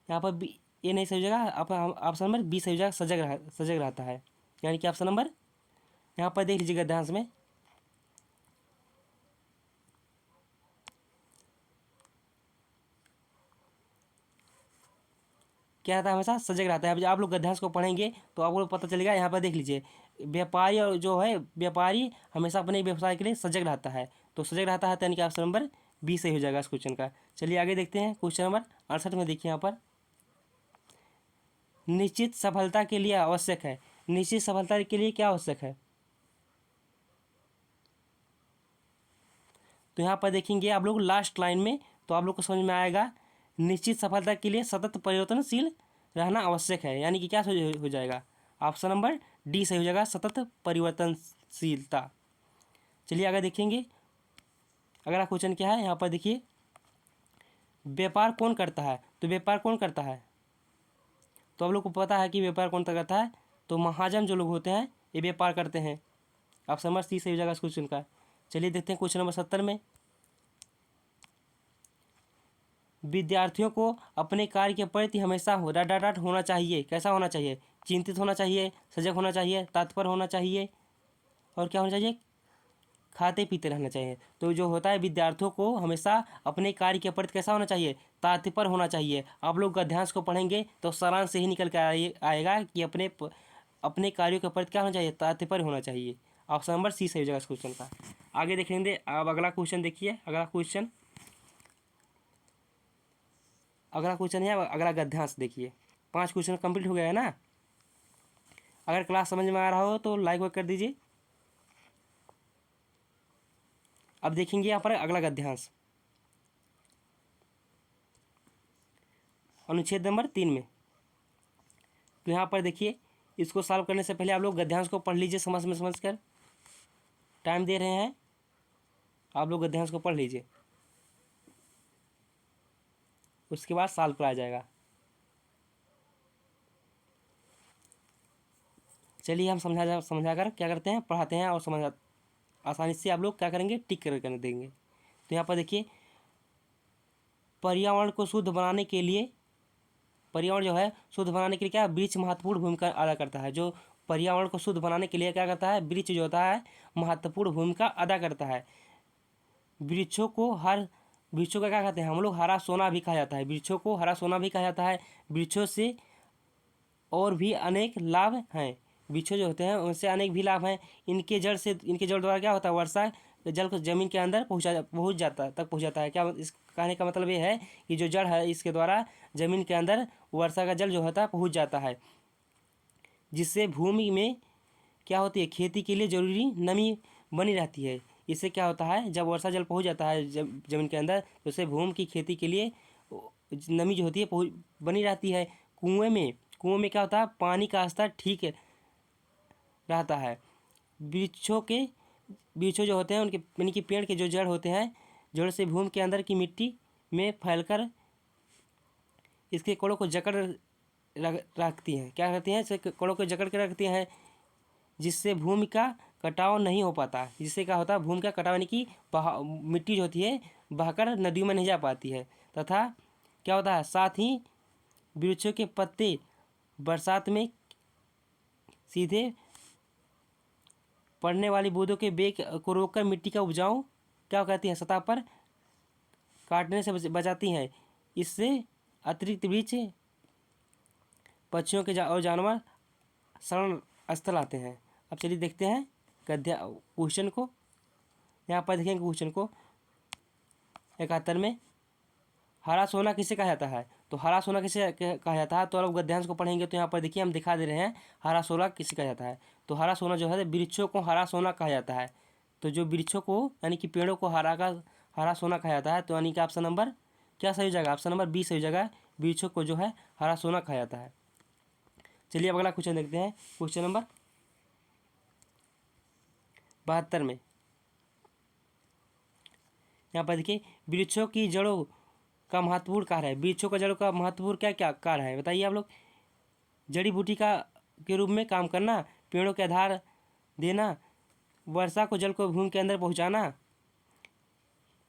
B: यहाँ पर ये नहीं सही हो जाएगा, ऑप्शन नंबर 20 सही हो जाएगा, सजग रहता है। यानी कि ऑप्शन नंबर यहाँ पर देख लीजिएगा ध्यान में, क्या रहता है, हमेशा सजग रहता है। अब आप लोग गद्यांश को पढ़ेंगे तो आपको पता चलेगा। यहाँ पर देख लीजिए, व्यापारी और जो है व्यापारी हमेशा अपने व्यवसाय के लिए सजग रहता है, तो सजग रहता है, यानी कि ऑप्शन नंबर 20 सही हो जाएगा इस क्वेश्चन का। चलिए आगे देखते हैं, क्वेश्चन नंबर 68 में देखिए यहाँ पर, निश्चित सफलता के लिए आवश्यक है। निश्चित सफलता के लिए क्या आवश्यक है, तो यहाँ पर देखेंगे आप लोग लास्ट लाइन में, तो आप लोग को समझ में आएगा, निश्चित सफलता के लिए सतत परिवर्तनशील रहना आवश्यक है। यानी कि क्या हो जाएगा, ऑप्शन नंबर डी सही हो जाएगा, सतत परिवर्तनशीलता। चलिए आगे देखेंगे, अगला क्वेश्चन क्या है यहाँ पर देखिए, व्यापार कौन करता है। तो व्यापार कौन करता है, तो आप लोग को पता है कि व्यापार कौन करता है, तो महाजन जो लोग होते हैं ये व्यापार करते हैं। ऑप्शन नंबर सी सही हो जाएगा इस क्वेश्चन का। चलिए देखते हैं क्वेश्चन नंबर 70 में, विद्यार्थियों को अपने कार्य के प्रति हमेशा डाट होना चाहिए। कैसा होना चाहिए, चिंतित होना चाहिए, सजग होना चाहिए, तत्पर होना चाहिए, और क्या होना चाहिए, खाते पीते रहना चाहिए। तो जो होता है, विद्यार्थियों को हमेशा अपने कार्य के प्रति कैसा होना चाहिए, तत्पर होना चाहिए। आप लोग गद्यांश को पढ़ेंगे तो सारांश से ही निकल कर आएगा कि अपने कार्यों के प्रति क्या होना चाहिए, तत्पर होना चाहिए। ऑप्शन नंबर सी सही हो जाएगा इस क्वेश्चन का। आगे देखेंगे, अब अगला क्वेश्चन देखिए, अगला क्वेश्चन है, अगला गद्यांश देखिए। 5 क्वेश्चन कंप्लीट हो गया है ना। अगर क्लास समझ में आ रहा हो तो लाइक कर दीजिए। अब देखेंगे यहाँ पर अगला गद्यांश, अनुच्छेद नंबर 3 में। तो यहाँ पर देखिए, इसको सॉल्व करने से पहले आप लोग गद्यांश को पढ़ लीजिए, समझ कर। टाइम दे रहे हैं, आप लोग गद्यांश को पढ़ लीजिए, उसके बाद सॉल्व कराया जाएगा। चलिए हम समझा कर क्या करते हैं, पढ़ाते हैं, और आसानी से आप लोग क्या करेंगे, टिक कर देंगे। तो यहाँ पर देखिए, पर्यावरण को शुद्ध बनाने के लिए, पर्यावरण जो है शुद्ध बनाने के लिए क्या, वृक्ष महत्वपूर्ण भूमिका अदा करता है। जो पर्यावरण को शुद्ध बनाने के लिए क्या करता है, वृक्ष जो होता है महत्वपूर्ण भूमिका अदा करता है। वृक्षों का क्या कहते हैं, हम लोग हरा सोना भी कहा जाता है, वृक्षों को हरा सोना भी कहा जाता है। वृक्षों से और भी अनेक लाभ हैं, वृक्ष जो होते हैं उनसे अनेक भी लाभ हैं। इनके जड़ द्वारा क्या होता है, वर्षा जल को जमीन के अंदर पहुँच जाता है। क्या इस कहने का मतलब ये है कि जो जड़ है इसके द्वारा जमीन के अंदर वर्षा का जल जो होता है पहुँच जाता है, जिससे भूमि में क्या होती है, खेती के लिए जरूरी नमी बनी रहती है। इससे क्या होता है, जब वर्षा जल पहुँच जाता है जमीन के अंदर, तो उससे भूमि की खेती के लिए नमी जो होती है बनी रहती है। कुएं में क्या होता है, पानी का स्तर ठीक रहता है। वृक्षों जो होते हैं उनके यानी कि पेड़ के जो जड़ होते हैं, जड़ से भूमि के अंदर की मिट्टी में फैलकर इसके कोड़ों को जकड़ रखती हैं। क्या करती हैं, इसके कोड़ों को जकड़ के रखती हैं, जिससे भूमि का कटाव नहीं हो पाता। जिससे क्या होता है, भूमि का कटाव यानी कि मिट्टी जो होती है बहकर नदियों में नहीं जा पाती है। तथा क्या होता है, साथ ही वृक्षों के पत्ते बरसात में सीधे पड़ने वाली बूंदों के बेग को रोककर मिट्टी का उपजाऊ क्या कहती है, सतह पर काटने से बचाती हैं। इससे अतिरिक्त वृक्ष पक्षियों के और जानवर शरण स्थल आते हैं। अब चलिए देखते हैं क्वेश्चन को। यहाँ पर देखेंगे क्वेश्चन को 71 में, हरा सोना किसे कहा जाता है? तो हरा सोना किसे कहा जाता है? तो आप गद्यांश को पढ़ेंगे तो यहाँ पर देखिए हम दिखा दे रहे हैं हरा सोना किसे कहा जाता है। तो हरा सोना जो है वृक्षों को हरा सोना कहा जाता है। तो जो वृक्षों को यानी कि पेड़ों को हरा सोना कहा जाता है। तो यानी कि ऑप्शन नंबर क्या सही हो जाएगा? ऑप्शन नंबर बी सही हो जाएगा, वृक्षों को जो है हरा सोना कहा जाता है। चलिए अब अगला क्वेश्चन देखते हैं, क्वेश्चन नंबर 72 में। यहाँ पर देखिए वृक्षों की जड़ों का महत्वपूर्ण कार्य है। वृक्षों का जड़ों का महत्वपूर्ण क्या क्या कार्य है बताइए आप लोग? जड़ी बूटी का के रूप में काम करना, पेड़ों के आधार देना, वर्षा को जल को भूमि के अंदर पहुंचाना,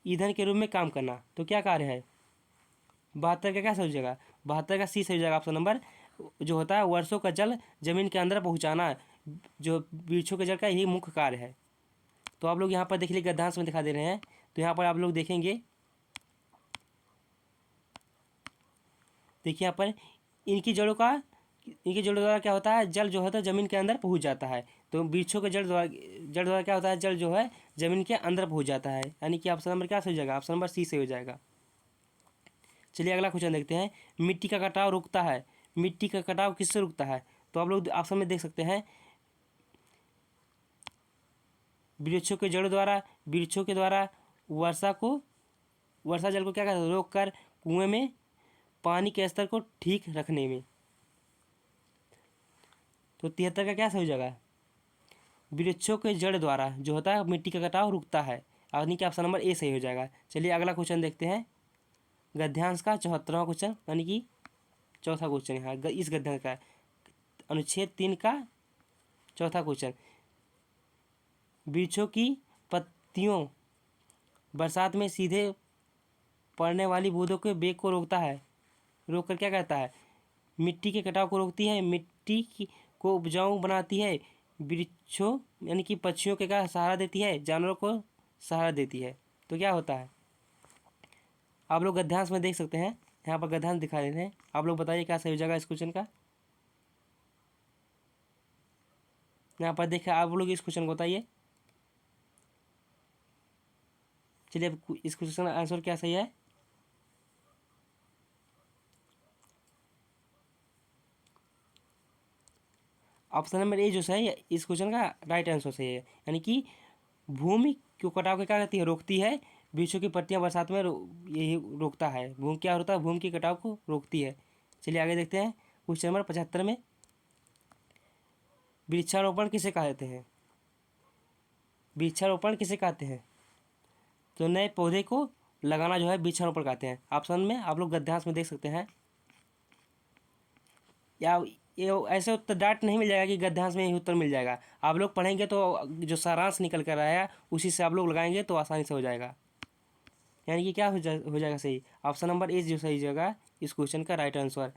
B: ईंधन के रूप में काम करना। तो क्या कार्य है? 72 का क्या सही हो जाएगा? 72 का सी सही हो जाएगा। ऑप्शन नंबर जो होता है वर्षों का जल जमीन के अंदर पहुंचाना, जो वृक्षों के जल का यही मुख्य कार्य है। तो आप लोग यहाँ पर देख लीजिए गद्यांश में दिखा दे रहे हैं। तो यहाँ पर आप लोग देखेंगे, देखिए यहाँ पर इनकी जड़ों द्वारा क्या होता है? जल जो होता है जमीन के अंदर पहुंच जाता है। तो वृक्षों के जड़ द्वारा क्या होता है? जल जो है जमीन के अंदर पहुंच जाता है। यानी कि ऑप्शन नंबर क्या सही हो जाएगा? ऑप्शन नंबर सी से हो जाएगा। चलिए अगला क्वेश्चन देखते हैं, मिट्टी का कटाव रुकता है। मिट्टी का कटाव किससे रुकता है? तो आप लोग ऑप्शन में देख सकते हैं, वृक्षों के जड़ द्वारा, वृक्षों के द्वारा वर्षा जल को क्या करता है? रोक कर कुएं में पानी के स्तर को ठीक रखने में। तो 73 का क्या सही हो जाएगा? वृक्षों के जड़ द्वारा जो होता है मिट्टी का कटाव रुकता है। यानी कि ऑप्शन नंबर ए सही हो जाएगा। चलिए अगला क्वेश्चन देखते हैं, गद्यांश का 74वां क्वेश्चन, यानी कि चौथा क्वेश्चन है इस गद्यांश का, अनुच्छेद 3 का चौथा क्वेश्चन। वृक्षों की पत्तियों बरसात में सीधे पड़ने वाली बूंदों के वेग को रोकता है। रोक कर क्या करता है? मिट्टी के कटाव को रोकती है, को उपजाऊ बनाती है, वृक्षों यानी कि पक्षियों के का सहारा देती है, जानवरों को सहारा देती है। तो क्या होता है? आप लोग गद्यांश में देख सकते हैं, यहाँ पर गद्यांश दिखा देते हैं। आप लोग बताइए क्या सही हो जाएगा इस क्वेश्चन का? यहाँ पर देखिए आप लोग इस क्वेश्चन को बताइए। चलिए अब इस क्वेश्चन का आंसर क्या सही है? ऑप्शन नंबर ए जो सही है इस क्वेश्चन का राइट आंसर सही है। यानी कि भूमि को कटाव के क्या करती है? रोकती है। वृक्षों की पत्तियां बरसात में यही रोकता है। भूमि क्या होता है? भूमि के कटाव को रोकती है। चलिए आगे देखते हैं, क्वेश्चन नंबर 75 में, वृक्षारोपण किसे कहते हैं? वृक्षारोपण किसे कहते हैं? तो नए पौधे को लगाना जो है वृक्षारोपण कहते हैं। ऑप्शन में आप लोग गद्यांश में देख सकते हैं, या ये ऐसे उत्तर डायरेक्ट नहीं मिल जाएगा कि गद्यांश में यही उत्तर मिल जाएगा। आप लोग पढ़ेंगे तो जो सारांश निकल कर आया उसी से आप लोग लगाएंगे तो आसानी से हो जाएगा। यानी कि क्या हो जाएगा सही? ऑप्शन नंबर ए जो सही जगह इस क्वेश्चन का राइट आंसर।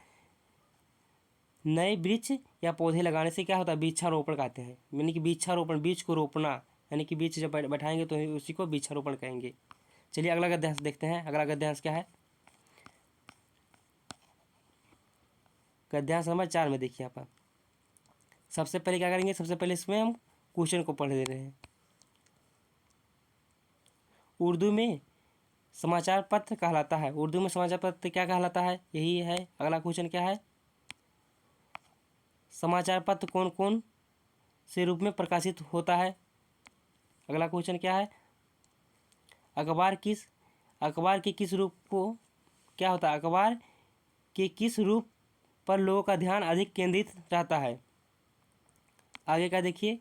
B: नए वृक्ष या पौधे लगाने से क्या होता है? वृक्षारोपण कहते हैं। यानी कि वृक्षारोपण, बीज को रोपना, यानी कि बीज जब बैठाएंगे तो उसी को वृक्षारोपण कहेंगे। चलिए अगला गद्यांश देखते हैं। अगला गद्यांश क्या है? गद्यांश नंबर 4 में देखिए यहाँ पर सबसे पहले क्या करेंगे? सबसे पहले इसमें हम क्वेश्चन को पढ़ दे रहे हैं। उर्दू में समाचार पत्र कहलाता है। उर्दू में समाचार पत्र क्या कहलाता है? यही है। अगला क्वेश्चन क्या है? समाचार पत्र कौन कौन से रूप में प्रकाशित होता है? अगला क्वेश्चन क्या है? अखबार के किस रूप को क्या होता है? अखबार के किस रूप पर लोगों का ध्यान अधिक केंद्रित रहता है? आगे का देखिए,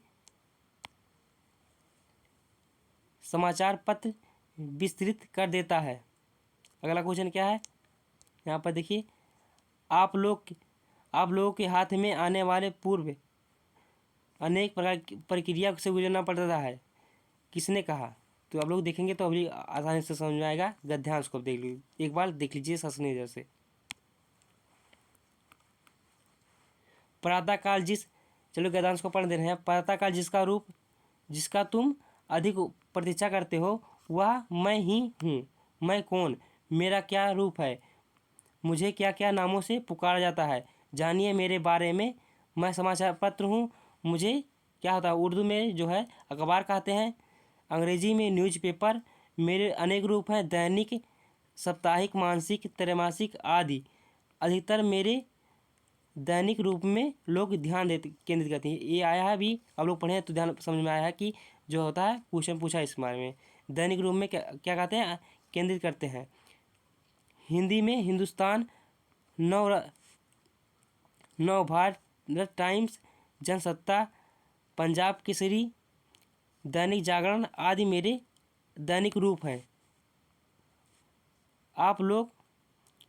B: समाचार पत्र विस्तृत कर देता है। अगला क्वेश्चन क्या है? यहाँ पर देखिए, आप लोगों के हाथ में आने वाले पूर्व अनेक प्रकार की प्रक्रिया से गुजरना पड़ता है, किसने कहा? तो आप लोग देखेंगे तो अभी आसानी से समझ में आएगा। गद्यांश को देख लीजिए, एक बार देख लीजिए ससनी जैसे। प्रातःकाल चलो गद्यांश को पढ़ दे रहे हैं। प्रातःकाल जिसका तुम अधिक प्रतीक्षा करते हो वह मैं ही हूँ। मैं कौन? मेरा क्या रूप है? मुझे क्या क्या नामों से पुकारा जाता है? जानिए मेरे बारे में, मैं समाचार पत्र हूँ। मुझे क्या होता है, उर्दू में जो है अखबार कहते हैं, अंग्रेजी में न्यूज़पेपर। मेरे अनेक रूप हैं, दैनिक, साप्ताहिक, मासिक, त्रैमासिक आदि। अधिकतर मेरे दैनिक रूप में लोग ध्यान देते केंद्रित करते हैं। ये आया है भी, आप लोग पढ़े हैं तो ध्यान समझ में आया है कि जो होता है क्वेश्चन पूछा इस बारे में। दैनिक रूप में क्या क्या कहते हैं, केंद्रित करते हैं। हिंदी में हिंदुस्तान, नवभारत टाइम्स, जनसत्ता, पंजाब केसरी, दैनिक जागरण आदि मेरे दैनिक रूप हैं। आप लोग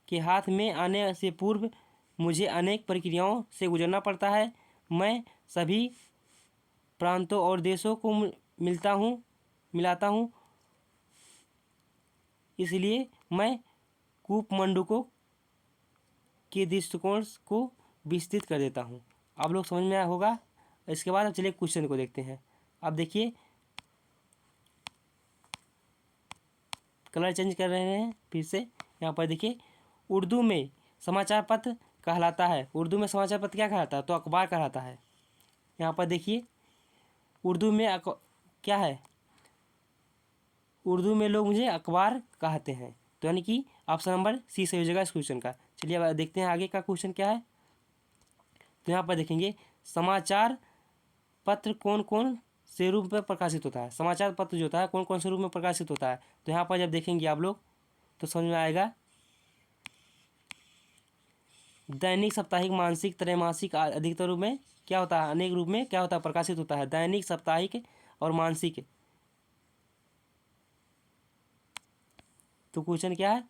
B: के हाथ में आने से पूर्व मुझे अनेक प्रक्रियाओं से गुजरना पड़ता है। मैं सभी प्रांतों और देशों को मिलाता हूँ, इसलिए मैं कूपमंडूकों के दृष्टिकोण को विस्तृत कर देता हूँ। आप लोग समझ में आया होगा। इसके बाद अब चलिए क्वेश्चन को देखते हैं। अब देखिए, कलर चेंज कर रहे हैं फिर से। यहाँ पर देखिए, उर्दू में समाचार पत्र कहलाता है। उर्दू में समाचार पत्र क्या कहलाता है, तो अखबार कहलाता है। यहाँ पर देखिए, उर्दू में क्या है, उर्दू में लोग मुझे अखबार कहते हैं। तो यानी कि ऑप्शन नंबर सी सही हो जाएगा इस क्वेश्चन का। चलिए अब देखते हैं आगे का क्वेश्चन क्या है। तो यहाँ पर देखेंगे, समाचार पत्र कौन कौन से रूप में प्रकाशित होता है। समाचार पत्र जो होता है कौन कौन से रूप में प्रकाशित होता है, तो यहाँ पर जब देखेंगे आप लोग तो समझ में आएगा। दैनिक, साप्ताहिक, मासिक, त्रैमासिक अधिकतर रूप में क्या होता है, अनेक रूप में क्या होता है, प्रकाशित होता है। दैनिक, साप्ताहिक और मासिक। तो क्वेश्चन क्या है,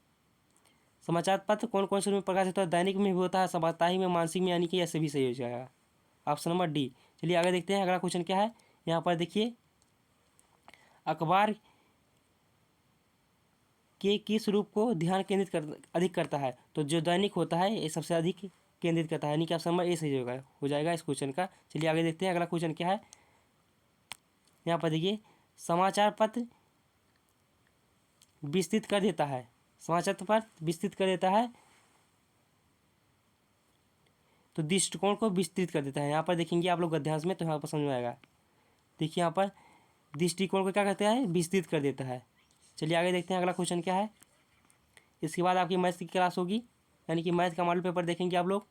B: समाचार पत्र कौन कौन से रूप में प्रकाशित होता है। दैनिक में भी होता है, साप्ताहिक में, मासिक में, यानी कि ऐसे भी सही हो जाएगा ऑप्शन नंबर डी। चलिए आगे देखते हैं अगला क्वेश्चन क्या है। यहाँ पर देखिए, अखबार के किस रूप को ध्यान अधिक करता है, तो जो दैनिक होता है ये सबसे अधिक केंद्रित करता है, यानी कि ऑप्शन नंबर ए सही हो जाएगा इस क्वेश्चन का। चलिए आगे देखते हैं अगला क्वेश्चन क्या है। यहाँ पर देखिए, समाचार पत्र विस्तृत कर देता है। समाचार पत्र विस्तृत कर देता है तो दृष्टिकोण को विस्तृत कर देता है। यहाँ पर देखेंगे आप लोग गद्यांश में, तो यहाँ पर समझ में आएगा। देखिए यहाँ पर दृष्टिकोण को क्या कहते हैं, विस्तृत कर देता है। चलिए आगे देखते हैं अगला क्वेश्चन क्या है। इसके बाद आपकी मैथ की क्लास होगी, यानी कि मैथ का मॉडल पेपर देखेंगे आप लोग।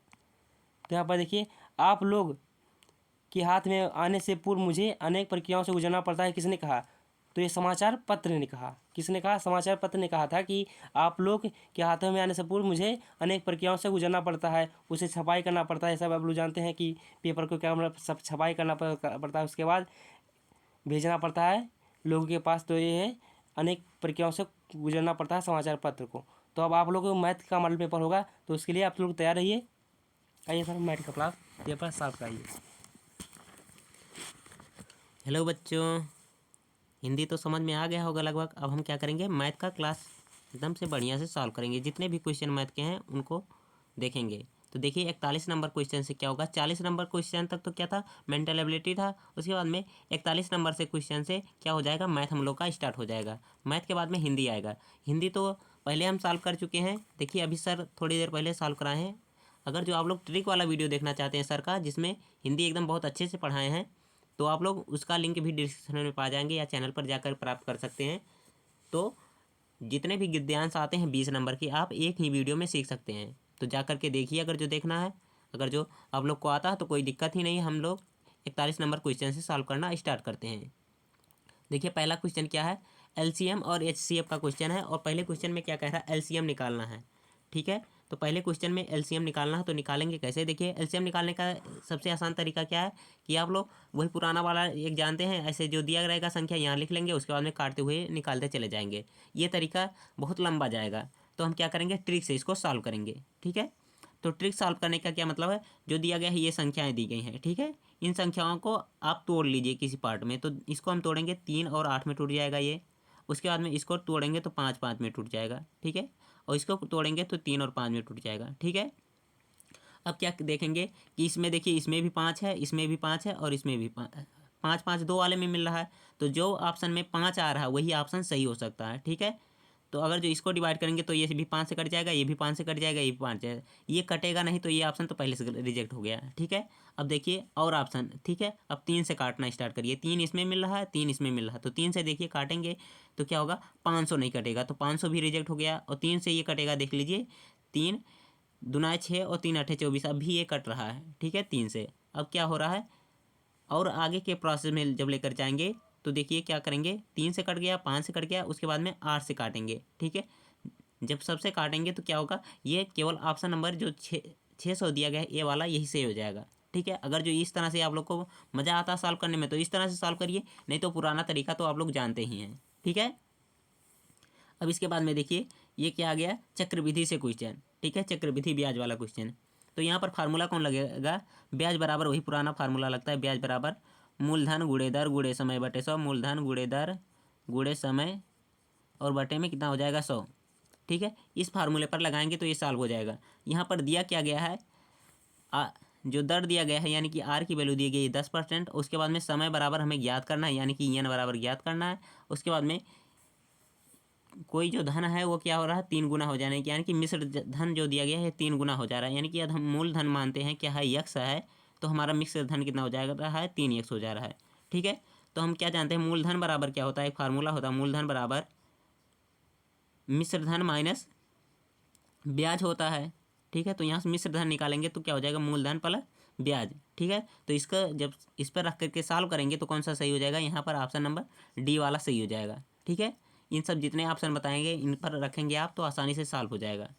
B: तो यहाँ पर देखिए, आप लोग के हाथ में आने से पूर्व मुझे अनेक प्रक्रियाओं से गुजरना पड़ता है, किसने कहा, तो ये समाचार पत्र ने कहा। किसने कहा, समाचार पत्र ने कहा था कि आप लोग के हाथों में आने से पूर्व मुझे अनेक प्रक्रियाओं से गुजरना पड़ता है, उसे छपाई करना पड़ता है। सब आप लोग जानते हैं कि पेपर को क्या सब छपाई करना पड़ता है, उसके बाद भेजना पड़ता है लोगों के पास। तो ये है, अनेक प्रक्रियाओं से गुजरना पड़ता है समाचार पत्र को। तो अब आप लोगों को मैथ का मॉडल पेपर होगा, तो उसके लिए आप लोग तैयार रहिए। आइए सर, मैथ का क्लास पेपर सॉल्व कराइए।
A: हेलो बच्चों, हिंदी तो समझ में आ गया होगा लगभग। अब हम क्या करेंगे, मैथ का क्लास एकदम से बढ़िया से सॉल्व करेंगे। जितने भी क्वेश्चन मैथ के हैं उनको देखेंगे। तो देखिए, 41 नंबर क्वेश्चन से क्या होगा। 40 नंबर क्वेश्चन तक तो क्या था, मेंटल एबिलिटी था। उसके बाद में 41 नंबर से क्वेश्चन से क्या हो जाएगा, मैथ हम लोग का स्टार्ट हो जाएगा। मैथ के बाद में हिंदी आएगा। हिंदी तो पहले हम सॉल्व कर चुके हैं। देखिए, अभी सर थोड़ी देर पहले सॉल्व कराए हैं। अगर जो आप लोग ट्रिक वाला वीडियो देखना चाहते हैं सर का, जिसमें हिंदी एकदम बहुत अच्छे से पढ़ाए हैं, तो आप लोग उसका लिंक भी डिस्क्रिप्शन में पा जाएंगे या चैनल पर जाकर प्राप्त कर सकते हैं। तो जितने भी गद्यांश आते हैं 20 नंबर के, आप एक ही वीडियो में सीख सकते हैं। तो जा कर के देखिए, अगर जो देखना है। अगर जो आप लोग को आता है तो कोई दिक्कत ही नहीं। हम लोग 41 नंबर क्वेश्चन से सॉल्व करना स्टार्ट करते हैं। देखिए, पहला क्वेश्चन क्या है, एलसीएम और एचसीएफ का क्वेश्चन है। और पहले क्वेश्चन में क्या कह रहा है, एलसीएम निकालना है। ठीक है, तो पहले क्वेश्चन में एलसीएम निकालना है, तो निकालेंगे कैसे। देखिए, एलसीएम निकालने का सबसे आसान तरीका क्या है कि आप लोग वही पुराना वाला एक जानते हैं, ऐसे जो दिया रहेगा संख्या यहाँ लिख लेंगे, उसके बाद में काटते हुए निकालते चले जाएंगे। ये तरीका बहुत लंबा जाएगा, तो हम क्या करेंगे, ट्रिक से इसको सॉल्व करेंगे। ठीक है, तो ट्रिक सॉल्व करने का क्या मतलब है, जो दिया गया है ये संख्याएँ दी गई हैं। ठीक है, इन संख्याओं को आप तोड़ लीजिए किसी पार्ट में। तो इसको हम तोड़ेंगे, 3 और 8 में टूट जाएगा ये। उसके बाद में इसको तोड़ेंगे तो 5 में टूट जाएगा। ठीक है, और इसको तोड़ेंगे तो 3 और 5 में टूट जाएगा। ठीक है, अब क्या देखेंगे कि इसमें देखिए, इसमें भी 5 है, इसमें भी 5 है, और इसमें भी 5 दो वाले में मिल रहा है। तो जो ऑप्शन में 5 आ रहा है वही ऑप्शन सही हो सकता है। ठीक है, तो अगर जो इसको डिवाइड करेंगे तो ये भी 5 से कट जाएगा, ये भी 5 से कट जाएगा, ये भी 5 जाएगा, ये कटेगा नहीं, तो ये ऑप्शन तो पहले से रिजेक्ट हो गया। ठीक है, अब देखिए और ऑप्शन। ठीक है, अब 3 से काटना स्टार्ट करिए। 3 इसमें मिल रहा है, 3 इसमें मिल रहा है, तो 3 से देखिए काटेंगे तो क्या होगा, 500 नहीं कटेगा, तो 500 भी रिजेक्ट हो गया। और 3 से ये कटेगा, देख लीजिए, 3 दूना 6 और 3 8 24, अब भी ये कट रहा है। ठीक है, 3 से अब क्या हो रहा है, और आगे के प्रोसेस में जब लेकर जाएंगे तो देखिए क्या करेंगे, 3 से कट गया, 5 से कट गया, उसके बाद में 8 से काटेंगे। ठीक है, जब सबसे काटेंगे तो क्या होगा, ये केवल ऑप्शन नंबर जो 600 दिया गया है ये वाला, यही सही हो जाएगा। ठीक है, अगर जो इस तरह से आप लोग को मज़ा आता है सॉल्व करने में तो इस तरह से सॉल्व करिए, नहीं तो पुराना तरीका तो आप लोग जानते ही हैं। ठीक है, अब इसके बाद में देखिए ये क्या आ गया, चक्रविधि से क्वेश्चन। ठीक है, चक्रविधि ब्याज वाला क्वेश्चन। तो यहाँ पर फार्मूला कौन लगेगा, ब्याज बराबर वही पुराना फार्मूला लगता है, ब्याज बराबर मूलधन गुणे दर गुणे समय बटे 100, मूलधन गुणे दर गुणे समय और बटे में कितना हो जाएगा 100। ठीक है, इस फार्मूले पर लगाएंगे तो ये सॉल्व हो जाएगा। यहाँ पर दिया क्या गया है, जो दर दिया गया है यानी कि आर की वैल्यू दी गई है 10%, उसके बाद में समय बराबर हमें ज्ञात करना है यानी कि एन बराबर ज्ञात करना है। उसके बाद में कोई जो धन है वो क्या हो रहा है, 3 गुना हो जाने की, यानी कि मिश्र धन जो दिया गया है 3 गुना हो जा रहा है, यानी कि यदि हम मूल धन मानते हैं क्या है यक्स है, तो हमारा मिश्र धन कितना हो जा रहा है, 3 यक्स हो जा रहा है। ठीक है, तो हम क्या जानते हैं, मूलधन बराबर क्या होता है, एक फार्मूला होता है, मूलधन बराबर मिश्र धन माइनस ब्याज होता है। ठीक है, तो यहाँ से मिश्र धन निकालेंगे तो क्या हो जाएगा, मूलधन प्लस ब्याज। ठीक है, तो इसका जब इस पर रख करके सॉल्व करेंगे तो कौन सा सही हो जाएगा, यहाँ पर ऑप्शन नंबर डी वाला सही हो जाएगा। ठीक है, इन सब जितने ऑप्शन बताएंगे इन पर रखेंगे आप तो आसानी से सॉल्व हो जाएगा।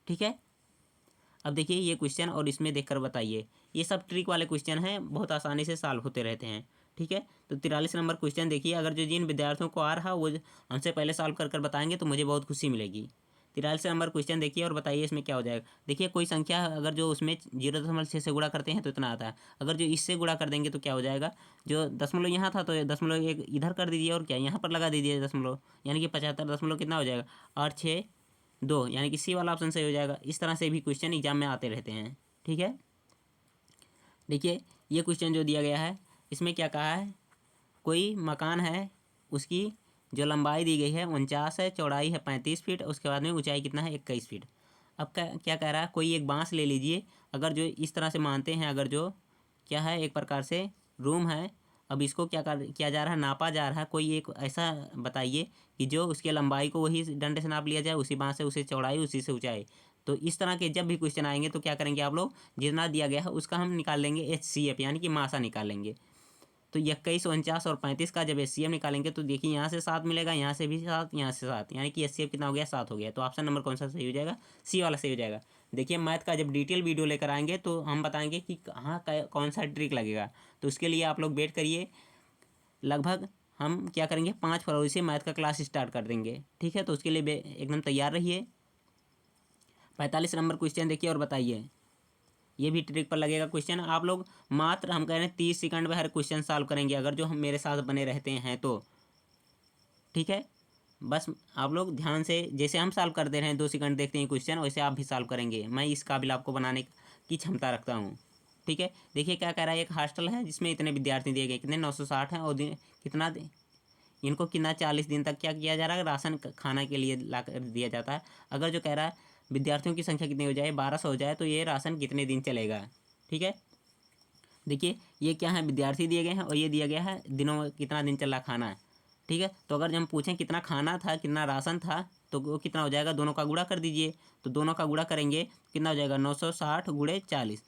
A: ठीक है, अब देखिए ये क्वेश्चन और इसमें देखकर बताइए, ये सब ट्रिक वाले क्वेश्चन हैं, बहुत आसानी से सॉल्व होते रहते हैं। ठीक है, तो 43 नंबर क्वेश्चन देखिए, अगर जो जिन विद्यार्थियों को आ रहा वो हमसे पहले सॉल्व कर बताएंगे तो मुझे बहुत खुशी मिलेगी। 43 नंबर क्वेश्चन देखिए और बताइए इसमें क्या हो जाएगा। देखिए कोई संख्या अगर जो उसमें 0.6 से गुणा करते हैं तो इतना आता है, अगर जो इससे गुणा कर देंगे तो क्या हो जाएगा, जो दशमलव यहाँ था तो 0.1 इधर कर दीजिए और क्या यहाँ पर लगा दीजिए दशमलव, यानी कि 75 दशमलव कितना हो जाएगा, 8 6 2, यानी कि सी वाला ऑप्शन सही हो जाएगा। इस तरह से भी क्वेश्चन एग्जाम में आते रहते हैं। ठीक है, देखिए ये क्वेश्चन जो दिया गया है इसमें क्या कहा है, कोई मकान है, उसकी जो लंबाई दी गई है 49 है, चौड़ाई है 35 फीट, उसके बाद में ऊंचाई कितना है 21 फीट। अब क्या कह रहा है, कोई एक बांस ले लीजिए, अगर जो इस तरह से मानते हैं, अगर जो क्या है एक प्रकार से रूम है, अब इसको किया जा रहा है, नापा जा रहा है, कोई एक ऐसा बताइए कि जो उसके लंबाई को वही डंडे से नाप लिया जाए, उसी बांस से उसे चौड़ाई उसी से ऊंचाई। तो इस तरह के जब भी क्वेश्चन आएंगे तो क्या करेंगे आप लोग, जितना दिया गया है उसका हम निकाल लेंगे HCF यानी कि मासा निकाल लेंगे। तो 21 49 और 35 का जब HCF निकालेंगे तो देखिए यहाँ से 7 मिलेगा, यहाँ से भी 7, यहाँ से 7, यानी कि HCF कितना हो गया, 7 हो गया। तो ऑप्शन नंबर कौन सा सही हो जाएगा, सी वाला सही हो जाएगा। देखिए मैथ का जब डिटेल वीडियो लेकर आएंगे तो हम बताएंगे कि कहाँ कौन सा ट्रिक लगेगा, तो उसके लिए आप लोग वेट करिए। लगभग हम क्या करेंगे 5 फरवरी से मैथ का क्लास स्टार्ट कर देंगे। ठीक है, तो उसके लिए एकदम तैयार रहिए। 45 नंबर क्वेश्चन देखिए और बताइए, ये भी ट्रिक पर लगेगा क्वेश्चन। आप लोग मात्र हम कह रहे हैं 30 सेकंड में हर क्वेश्चन सॉल्व करेंगे अगर जो हम मेरे साथ बने रहते हैं तो। ठीक है, बस आप लोग ध्यान से, जैसे हम सॉल्व करते रहे 2 सेकंड देखते हैं क्वेश्चन, वैसे आप भी सॉल्व करेंगे। मैं इस काबिल आपको बनाने की क्षमता रखता हूँ। ठीक है, देखिए क्या कह रहा है, एक हॉस्टल है जिसमें इतने विद्यार्थी दिए गए, कितने 960 हैं, और कितना इनको कितना 40 दिन तक क्या किया जा रहा है, राशन खाना के लिए ला कर दिया जाता है। अगर जो कह रहा है विद्यार्थियों की संख्या कितनी हो जाए, 1200 हो जाए, तो ये राशन कितने दिन चलेगा। ठीक है, देखिए ये क्या है, विद्यार्थी दिए गए हैं और ये दिया गया है दिनों में कितना दिन चल रहा खाना है। ठीक है, तो अगर हम पूछें कितना खाना था कितना राशन था तो वो कितना हो जाएगा, दोनों का गुणा कर दीजिए। तो दोनों का गुणा करेंगे कितना हो जाएगा, 960 गुणे 40।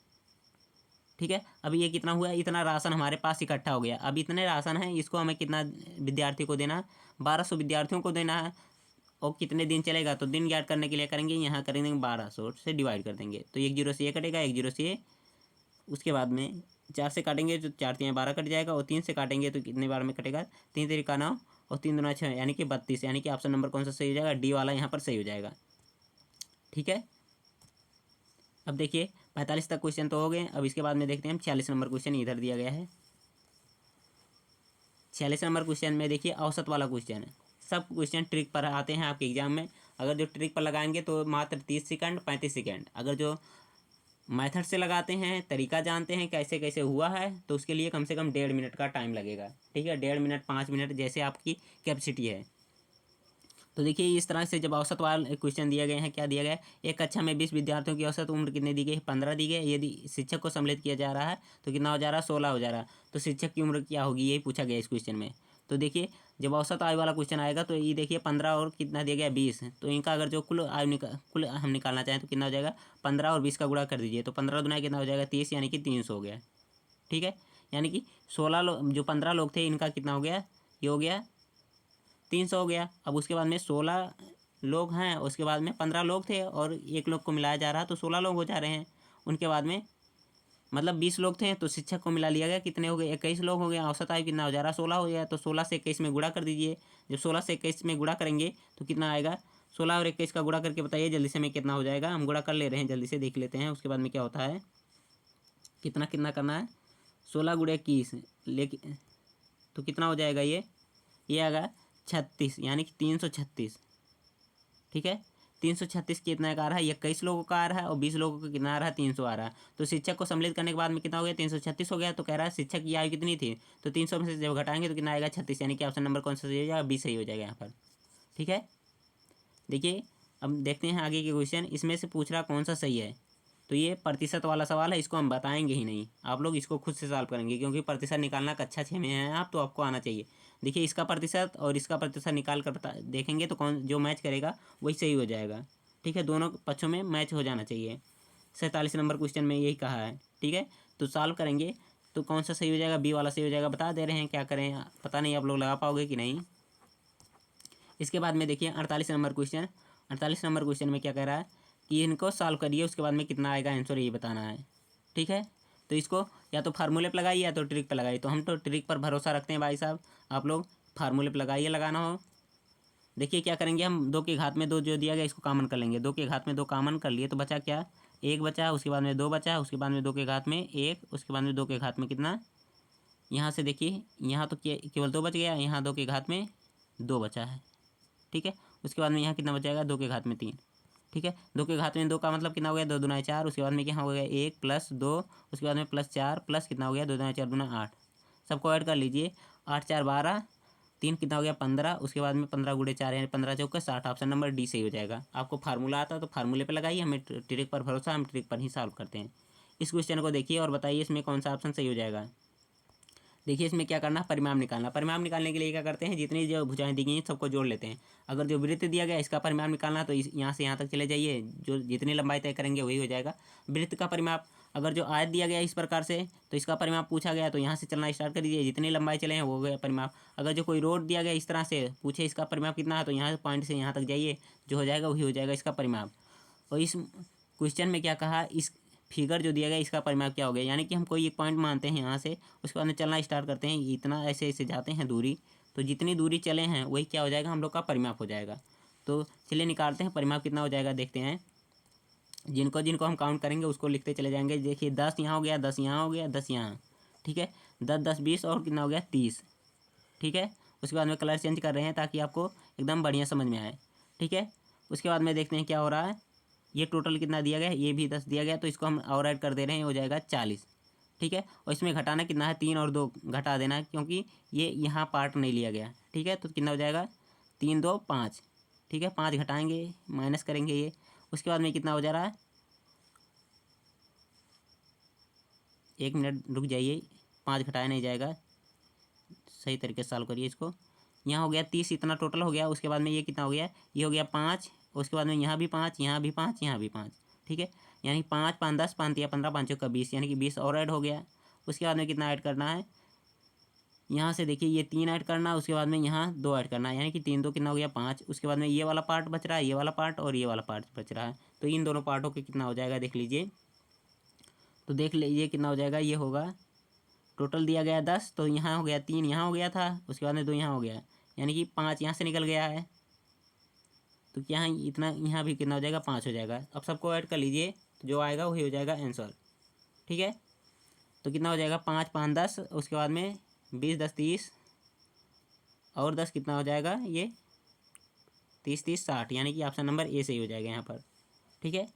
A: ठीक है, अब ये कितना हुआ, इतना राशन हमारे पास इकट्ठा हो गया। अब इतने राशन है, इसको हमें कितना विद्यार्थी को देना है, 1200 विद्यार्थियों को देना है। और कितने दिन चलेगा, तो दिन ज्ञात करने के लिए करेंगे यहाँ करेंगे 1200 से डिवाइड कर देंगे, तो 1 0 से ये कटेगा, 1 0 से ये, उसके बाद में 4 से काटेंगे तो 4 3 12 कट जाएगा, और 3 से काटेंगे तो कितने बार में कटेगा, 3 3 9 और 3 दूना 6, यानी कि 32, यानी कि ऑप्शन नंबर कौन सा सही हो जाएगा, डी वाला यहाँ पर सही हो जाएगा। ठीक है, अब देखिए 45 तक क्वेश्चन तो हो गए। अब इसके बाद में देखते हैं हम 46 नंबर क्वेश्चन इधर दिया गया है। 46 नंबर क्वेश्चन में देखिए औसत वाला क्वेश्चन है। सब क्वेश्चन ट्रिक पर आते हैं आपके एग्जाम में, अगर जो ट्रिक पर लगाएंगे तो मात्र 30 सेकंड 35 सेकंड, अगर जो मेथड से लगाते हैं, तरीका जानते हैं कैसे कैसे हुआ है, तो उसके लिए कम से कम 1.5 मिनट का टाइम लगेगा। ठीक है, 1.5 मिनट 5 मिनट जैसे आपकी कैपेसिटी है। तो देखिए इस तरह से जब औसत वाले क्वेश्चन दिए गए हैं, क्या दिया गया है, एक कक्षा में 20 विद्यार्थियों की औसत उम्र कितनी दी गई है, 15 दी गई है। यदि शिक्षक को सम्मिलित किया जा रहा है तो कितना हो जा रहा है, 16 हो जा रहा है। तो शिक्षक की उम्र क्या होगी, यही पूछा गया इस क्वेश्चन में। तो देखिए जब औसत आयु वाला क्वेश्चन आएगा तो ये देखिए 15 और कितना दिया गया 20, तो इनका अगर जो कुल आयु कुल हम निकालना चाहें तो कितना हो जाएगा, 15 और 20 का गुणा कर दीजिए, तो 15 दुना कितना हो जाएगा 30, यानी कि 300 हो गया। ठीक है, यानी कि 16 लोग, जो 15 लोग थे इनका कितना हो गया, ये हो गया 300 हो गया। अब उसके बाद में 16 लोग हैं, उसके बाद में 15 लोग थे और एक लोग को मिलाया जा रहा है तो 16 लोग हो जा रहे हैं। उनके बाद में मतलब 20 लोग थे तो शिक्षक को मिला लिया गया, कितने हो गए, 21 लोग हो गए। औसत आयु कितना हो जा रहा है, 16 हो गया। तो 16 से 21 में गुणा कर दीजिए। जब 16 से 21 में गुणा करेंगे तो कितना आएगा, 16 और 21 का गुणा करके बताइए जल्दी से, में कितना हो जाएगा। हम गुणा कर ले रहे हैं, जल्दी से देख लेते हैं उसके बाद में क्या होता है, कितना कितना करना है, 16 गुणे 21, लेकिन तो कितना हो जाएगा, ये आएगा 36, यानी कि 336। ठीक है, 336 कितना का आ रहा है, 21 लोगों का आ रहा है और 20 लोगों का कितना आ रहा है, 300 आ रहा है। तो शिक्षक को सम्मिलित करने के बाद में कितना हो गया, 336 हो गया। तो कह रहा है शिक्षक की आयु कितनी थी, तो 300 में से जब घटाएंगे तो कितना आएगा, 36, यानी कि ऑप्शन नंबर कौन सा सही हो जाएगा, 20 सही हो जाएगा यहाँ पर। ठीक है, देखिए अब देखते हैं आगे के क्वेश्चन, इसमें से पूछ रहा कौन सा सही है। तो ये प्रतिशत वाला सवाल है, इसको हम बताएंगे ही नहीं, आप लोग इसको खुद से सॉल्व करेंगे, क्योंकि प्रतिशत निकालना कक्षा 6 में है आप, तो आपको आना चाहिए। देखिए इसका प्रतिशत और इसका प्रतिशत निकाल कर देखेंगे तो कौन जो मैच करेगा वही सही हो जाएगा। ठीक है, दोनों पक्षों में मैच हो जाना चाहिए। 47 नंबर क्वेश्चन में यही कहा है। ठीक है, तो सॉल्व करेंगे तो कौन सा सही हो जाएगा, बी वाला सही हो जाएगा। बता दे रहे हैं, क्या करें पता नहीं आप लोग लगा पाओगे कि नहीं। इसके बाद में देखिए 48 नंबर क्वेश्चन। 48 नंबर क्वेश्चन में क्या कह रहा है कि इनको सॉल्व करिए, उसके बाद में कितना आएगा आंसर ये बताना है। ठीक है, तो इसको या तो फार्मूले पर लगाइए या तो ट्रिक पर लगाइए। तो हम तो ट्रिक पर भरोसा रखते हैं भाई साहब, आप लोग फार्मूले पर लगाइए, लगाना हो। देखिए क्या करेंगे हम, 2 के घात में 2 जो दिया गया इसको कॉमन कर लेंगे। 2 के घात में 2 कॉमन कर लिए तो बचा क्या, 1 बचा, उसके बाद में 2 बचा, उसके बाद में 2 के घात में 1, उसके बाद में 2 के घात में कितना, यहाँ से देखिए यहाँ तो केवल 2 बच गया, यहाँ 2 के घात में 2 बचा है। ठीक है, उसके बाद में यहाँ कितना बच जाएगा, 2 के घात में 3। ठीक है, 2 के घात में 2 का मतलब कितना हो गया, 2 दूना 4, उसके बाद में क्या हो गया 1 प्लस 2, उसके बाद में प्लस 4 प्लस कितना हो गया, 2 दूना 4 दूना 8। सबको ऐड कर लीजिए, 8 4 12, 3 कितना हो गया 15, उसके बाद में 15 गुणे 4 यानी 15 चौके 60। ऑप्शन नंबर डी सही हो जाएगा। आपको फार्मूला आता है तो फार्मूले पर लगाइए, हमें ट्रिक पर भरोसा, हम ट्रिक पर ही सॉल्व करते हैं। इस क्वेश्चन को देखिए और बताइए इसमें कौन सा ऑप्शन सही हो जाएगा। देखिए इसमें क्या करना है, परिमाण निकालना। परिमाण निकालने के लिए क्या करते हैं, जितनी जो भुजाएं दी गई हैं सबको जोड़ लेते हैं। अगर जो वृत्त दिया गया इसका परिमाण निकालना तो यहाँ से यहाँ तक चले जाइए, जो जितनी लंबाई तय करेंगे वही हो जाएगा वृत्त का परिमाप। अगर जो आयत दिया गया इस प्रकार से तो इसका परिमाप पूछा गया तो यहाँ से चलना स्टार्ट कर दीजिए, जितनी लंबाई चले हैं वो हो गया परिमाप। अगर जो कोई रोड दिया गया इस तरह से पूछे इसका परिमाप कितना है तो यहाँ पॉइंट से यहाँ तक जाइए, जो हो जाएगा वही हो जाएगा इसका परिमाप। और इस क्वेश्चन में क्या कहा, इस फिगर जो दिया गया इसका परिमाप क्या हो गया, यानी कि हम कोई एक पॉइंट मानते हैं यहाँ से, उसके बाद में चलना स्टार्ट करते हैं, इतना ऐसे ऐसे जाते हैं दूरी, तो जितनी दूरी चले हैं वही क्या हो जाएगा, हम लोग का परिमाप हो जाएगा। तो चलिए निकालते हैं परिमाप कितना हो जाएगा, देखते हैं। जिनको जिनको हम काउंट करेंगे उसको लिखते चले जाएंगे। देखिए 10 यहाँ हो गया, 10 यहाँ हो गया, 10 यहाँ। ठीक है, 10 10 20 और कितना हो गया 30। ठीक है, उसके बाद में कलर चेंज कर रहे हैं ताकि आपको एकदम बढ़िया समझ में आए। ठीक है, उसके बाद में देखते हैं क्या हो रहा है। ये टोटल कितना दिया गया है, ये भी 10 दिया गया, तो इसको हम और ऐड कर दे रहे हैं, हो जाएगा 40। ठीक है, और इसमें घटाना कितना है, 3 और 2 घटा देना है, क्योंकि ये यहाँ पार्ट नहीं लिया गया। ठीक है, तो कितना हो जाएगा, 3 2 5। ठीक है, 5 घटाएंगे, माइनस करेंगे ये। उसके बाद में कितना हो जा रहा है, 1 मिनट रुक जाइए, 5 घटाया नहीं जाएगा, सही तरीके से सॉल्व करिए इसको। यहाँ हो गया 30, इतना टोटल हो गया। उसके बाद में ये कितना हो गया, ये हो गया 5, उसके बाद में यहाँ भी 5, यहाँ भी 5, यहाँ भी 5। ठीक है, यानी 5 5 10, 5 या 15, 5 का 20, यानी कि 20 और ऐड हो गया। उसके बाद में कितना ऐड करना है, यहाँ से देखिए ये 3 ऐड करना, उसके बाद में यहाँ 2 ऐड करना है, यानी कि 3 2 कितना हो गया 5। उसके बाद में ये वाला पार्ट बच रहा है, ये वाला पार्ट और ये वाला पार्ट बच रहा है, तो इन दोनों पार्टों के कितना हो जाएगा देख लीजिए। तो देख लीजिए कितना हो जाएगा, ये होगा टोटल दिया गया 10, तो यहाँ हो गया 3 यहाँ हो गया था, उसके बाद में 2 यहाँ हो गया, यानी कि 5 यहाँ से निकल गया है। तो क्या है इतना, यहाँ भी कितना हो जाएगा 5 हो जाएगा। अब सबको ऐड कर लीजिए, तो जो आएगा वही हो जाएगा आंसर। ठीक है, तो कितना हो जाएगा 5 5 10, उसके बाद में 20 10 30 और 10 कितना हो जाएगा, ये 30 30 60, यानी कि ऑप्शन नंबर ए सही हो जाएगा यहाँ पर। ठीक है,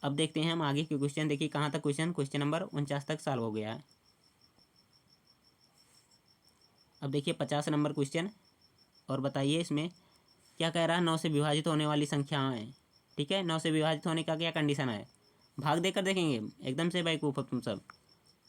A: अब देखते हैं हम आगे के क्वेश्चन। देखिए कहाँ तक क्वेश्चन नंबर 49 तक सॉल्व हो गया है। अब देखिए 50 नंबर क्वेश्चन, और बताइए इसमें क्या कह रहा है, 9 से विभाजित होने वाली संख्याएं, ठीक है। 9 से विभाजित होने का क्या कंडीशन है, भाग देकर देखेंगे, एकदम से बेवकूफ़ हो तुम सब,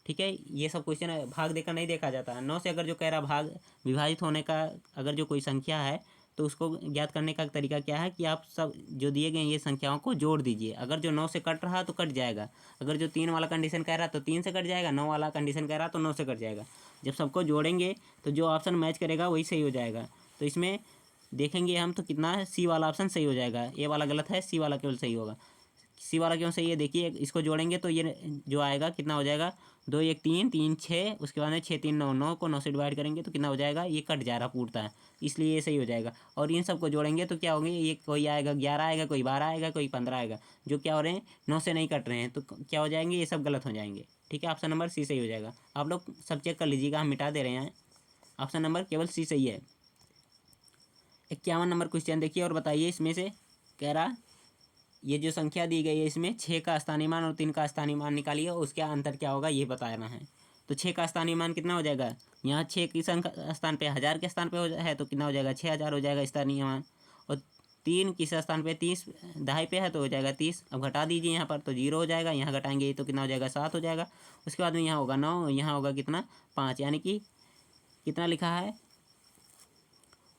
A: ठीक है। ये सब क्वेश्चन भाग देकर नहीं देखा जाता है। 9 से अगर जो कह रहा भाग विभाजित होने का अगर जो कोई संख्या है तो उसको ज्ञात करने का तरीका क्या है कि आप सब जो दिए गए ये संख्याओं को जोड़ दीजिए। अगर जो 9 से कट रहा तो कट जाएगा, अगर जो 3 वाला कंडीशन कह रहा तो 3 से कट जाएगा, 9 वाला कंडीशन कह रहा तो 9 से कट जाएगा। जब सबको जोड़ेंगे तो जो ऑप्शन मैच करेगा वही सही हो जाएगा। तो इसमें देखेंगे हम तो कितना है, सी वाला ऑप्शन सही हो जाएगा, ए वाला गलत है, सी वाला केवल सही होगा। सी वाला क्यों सही है, देखिए इसको जोड़ेंगे तो ये जो आएगा कितना हो जाएगा, 2 1 3 3 6, उसके बाद में 6 3 9, 9 को 9 से डिवाइड करेंगे तो कितना हो जाएगा, ये कट जा रहा पूर्णतः, इसलिए ये सही हो जाएगा। और इन सबको जोड़ेंगे तो क्या होंगे, ये कोई आएगा 11 आएगा, कोई 12 आएगा, कोई 15 आएगा, जो क्या हो रहे हैं 9 से नहीं कट रहे हैं, तो क्या हो जाएंगे, ये सब गलत हो जाएंगे, ठीक है। ऑप्शन नंबर सी सही हो जाएगा। आप लोग सब चेक कर लीजिएगा, हम मिटा दे रहे हैं, ऑप्शन नंबर केवल सी सही है। 51 नंबर क्वेश्चन देखिए और बताइए, इसमें से कह रहा ये जो संख्या दी गई है इसमें 6 का स्थानीय मान और 3 का स्थानीय मान निकालिए और उसका अंतर क्या होगा ये बताना है। तो 6 का स्थानीय मान कितना हो जाएगा, यहाँ 6 की संख्या स्थान पे 1000 के स्थान पे है तो कितना हो जाएगा, 6000 हो जाएगा स्थानीय मान। और 3 किस स्थान पे 30 दहाई पे है तो हो जाएगा 30। अब घटा दीजिए यहाँ पर तो 0 हो जाएगा, यहाँ घटाएंगे तो कितना हो जाएगा 7 हो जाएगा। उसके बाद में यहाँ होगा 9, यहाँ होगा कितना 5, यानी कि कितना लिखा है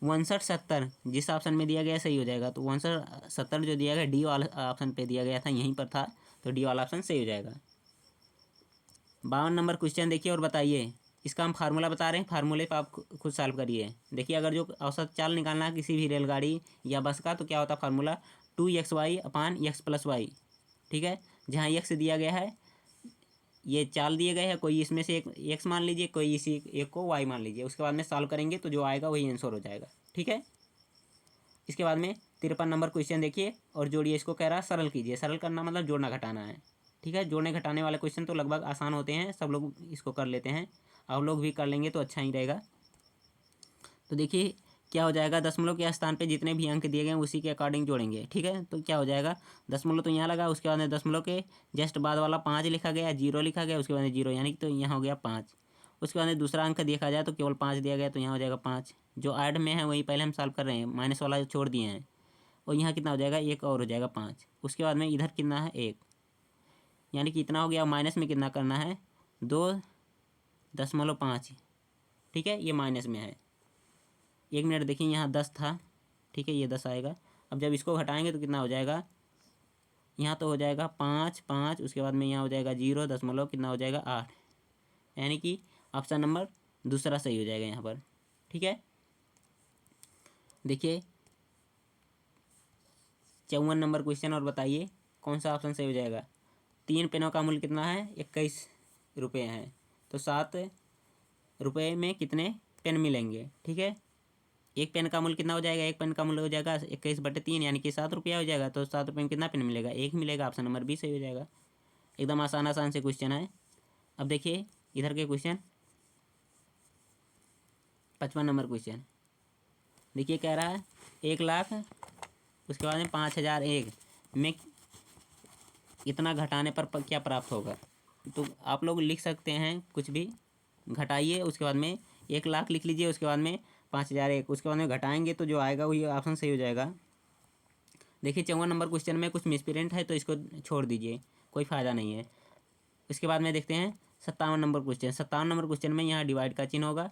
A: 59 70, जिस ऑप्शन में दिया गया सही हो जाएगा। तो 59 70 जो दिया गया डी वाला ऑप्शन पे दिया गया था, यहीं पर था, तो डी वाला ऑप्शन सही हो जाएगा। 52 नंबर क्वेश्चन देखिए और बताइए, इसका हम फार्मूला बता रहे हैं, फार्मूले पर आप खुद सॉल्व करिए। देखिए अगर जो औसत चाल निकालना है किसी भी रेलगाड़ी या बस का तो क्या होता है फार्मूला, 2xy/x+y, ठीक है। जहाँ x दिया गया है, ये चाल दिए गए हैं, कोई इसमें से एक x मान लीजिए, कोई इसी एक को y मान लीजिए, उसके बाद में सॉल्व करेंगे तो जो आएगा वही आंसर हो जाएगा, ठीक है। इसके बाद में 53 नंबर क्वेश्चन देखिए और जोड़िए, इसको कह रहा है सरल कीजिए। सरल करना मतलब जोड़ना घटाना है, ठीक है। जोड़ने घटाने वाले क्वेश्चन तो लगभग आसान होते हैं, सब लोग इसको कर लेते हैं, आप लोग भी कर लेंगे तो अच्छा ही रहेगा। तो देखिए क्या हो जाएगा, दशमलव के स्थान पे जितने भी अंक दिए गए हैं उसी के अकॉर्डिंग जोड़ेंगे, ठीक है। तो क्या हो जाएगा, दशमलव तो यहाँ लगा, उसके बाद में दशमलव के जस्ट बाद वाला 5 लिखा गया, 0 लिखा गया, उसके बाद में 0 यानी कि तो यहाँ हो गया 5। उसके बाद में दूसरा अंक देखा जाए तो केवल 5 दिया गया, तो यहाँ हो जाएगा 5। जो ऐड में है वही पहले हम सॉल्व कर रहे हैं, माइनस वाला छोड़ दिए हैं, और यहाँ कितना हो जाएगा 1 और हो जाएगा 5। उसके बाद में इधर कितना है 1, यानी कि इतना हो गया। माइनस में कितना करना है 2.5, ठीक है, ये माइनस में है। 1 मिनट देखिए, यहाँ 10 था, ठीक है, ये 10 आएगा। अब जब इसको घटाएंगे तो कितना हो जाएगा, यहाँ तो हो जाएगा 5 5, उसके बाद में यहाँ हो जाएगा 0 दशमलव कितना हो जाएगा 8, यानी कि ऑप्शन नंबर दूसरा सही हो जाएगा यहाँ पर, ठीक है। देखिए 54 नंबर क्वेश्चन और बताइए कौन सा ऑप्शन सही हो जाएगा। 3 पेनों का मूल्य कितना है, 21 रुपये है, तो 7 रुपये में कितने पेन मिलेंगे, ठीक है। एक पेन का मूल्य कितना हो जाएगा, एक पेन का मूल्य हो जाएगा 21/3, यानी कि 7 रुपया हो जाएगा, तो 7 रुपये में कितना पेन मिलेगा, 1 मिलेगा। ऑप्शन नंबर बी सही हो जाएगा। एकदम आसान आसान से क्वेश्चन है। अब देखिए इधर के क्वेश्चन, 55 नंबर क्वेश्चन देखिए, कह रहा है 1 लाख, उसके बाद में 5001 में इतना घटाने पर क्या प्राप्त होगा। तो आप लोग लिख सकते हैं कुछ भी, घटाइए, उसके बाद में 1 लाख लिख लीजिए, उसके बाद में 5001, उसके बाद में घटाएंगे तो जो आएगा वही ऑप्शन सही हो जाएगा। देखिए 54 नंबर क्वेश्चन में कुछ मिसप्रिंट है तो इसको छोड़ दीजिए, कोई फ़ायदा नहीं है। इसके बाद में देखते हैं 57 नंबर क्वेश्चन। 57 नंबर क्वेश्चन में यहाँ डिवाइड का चिन्ह होगा,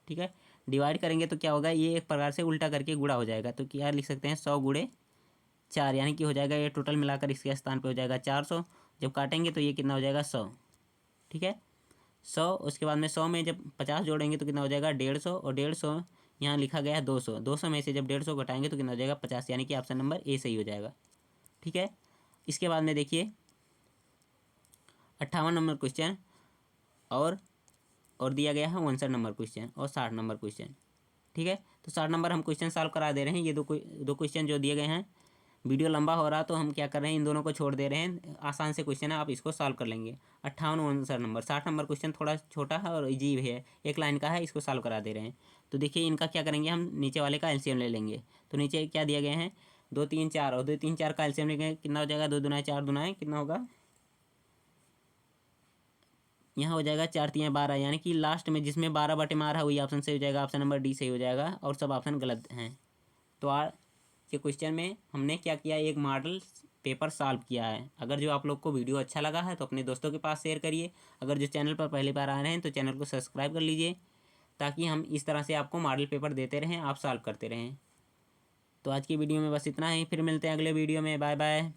A: ठीक है। डिवाइड करेंगे तो क्या होगा, ये एक प्रकार से उल्टा करके गुणा हो जाएगा, तो क्या लिख सकते हैं 100 गुणे 4, यानी कि हो जाएगा ये टोटल मिलाकर इसके स्थान पे हो जाएगा 400। जब काटेंगे तो ये कितना हो जाएगा 100, ठीक है 100। उसके बाद में 100 में जब 50 जोड़ेंगे तो कितना हो जाएगा 150, और 150 यहाँ लिखा गया है 200, 200 में से जब 150 घटाएंगे तो कितना हो जाएगा 50, यानी कि ऑप्शन नंबर ए सही हो जाएगा, ठीक है। इसके बाद में देखिए 58 नंबर क्वेश्चन और दिया गया है 59 नंबर क्वेश्चन और 60 नंबर क्वेश्चन, ठीक है। तो 60 नंबर हम क्वेश्चन सॉल्व करा दे रहे हैं। ये दो क्वेश्चन जो दिए गए हैं, वीडियो लंबा हो रहा तो हम क्या कर रहे हैं, इन दोनों को छोड़ दे रहे हैं, आसान से क्वेश्चन है, आप इसको सॉल्व कर लेंगे। 58 59 नंबर, 60 नंबर क्वेश्चन थोड़ा छोटा है और इजी है, एक लाइन का है, इसको सॉल्व करा दे रहे हैं। तो देखिए इनका क्या करेंगे, हम नीचे वाले का एलसीएम ले लेंगे। तो नीचे क्या दिया गया है 2 3 4, और 2 3 4 का एलसीएम लेंगे, कितना हो जाएगा 2 दूना 4 दूना कितना होगा, यहाँ हो जाएगा 4 3 12, यानी कि लास्ट में जिसमें 12 बटे मार है वही ऑप्शन सही हो जाएगा, ऑप्शन नंबर डी सही हो जाएगा, और सब ऑप्शन गलत हैं। तो के क्वेश्चन में हमने क्या किया, एक मॉडल पेपर सॉल्व किया है। अगर जो आप लोग को वीडियो अच्छा लगा है तो अपने दोस्तों के पास शेयर करिए। अगर जो चैनल पर पहली बार आ रहे हैं तो चैनल को सब्सक्राइब कर लीजिए, ताकि हम इस तरह से आपको मॉडल पेपर देते रहें, आप सॉल्व करते रहें। तो आज की वीडियो में बस इतना ही, फिर मिलते हैं अगले वीडियो में। Bye bye.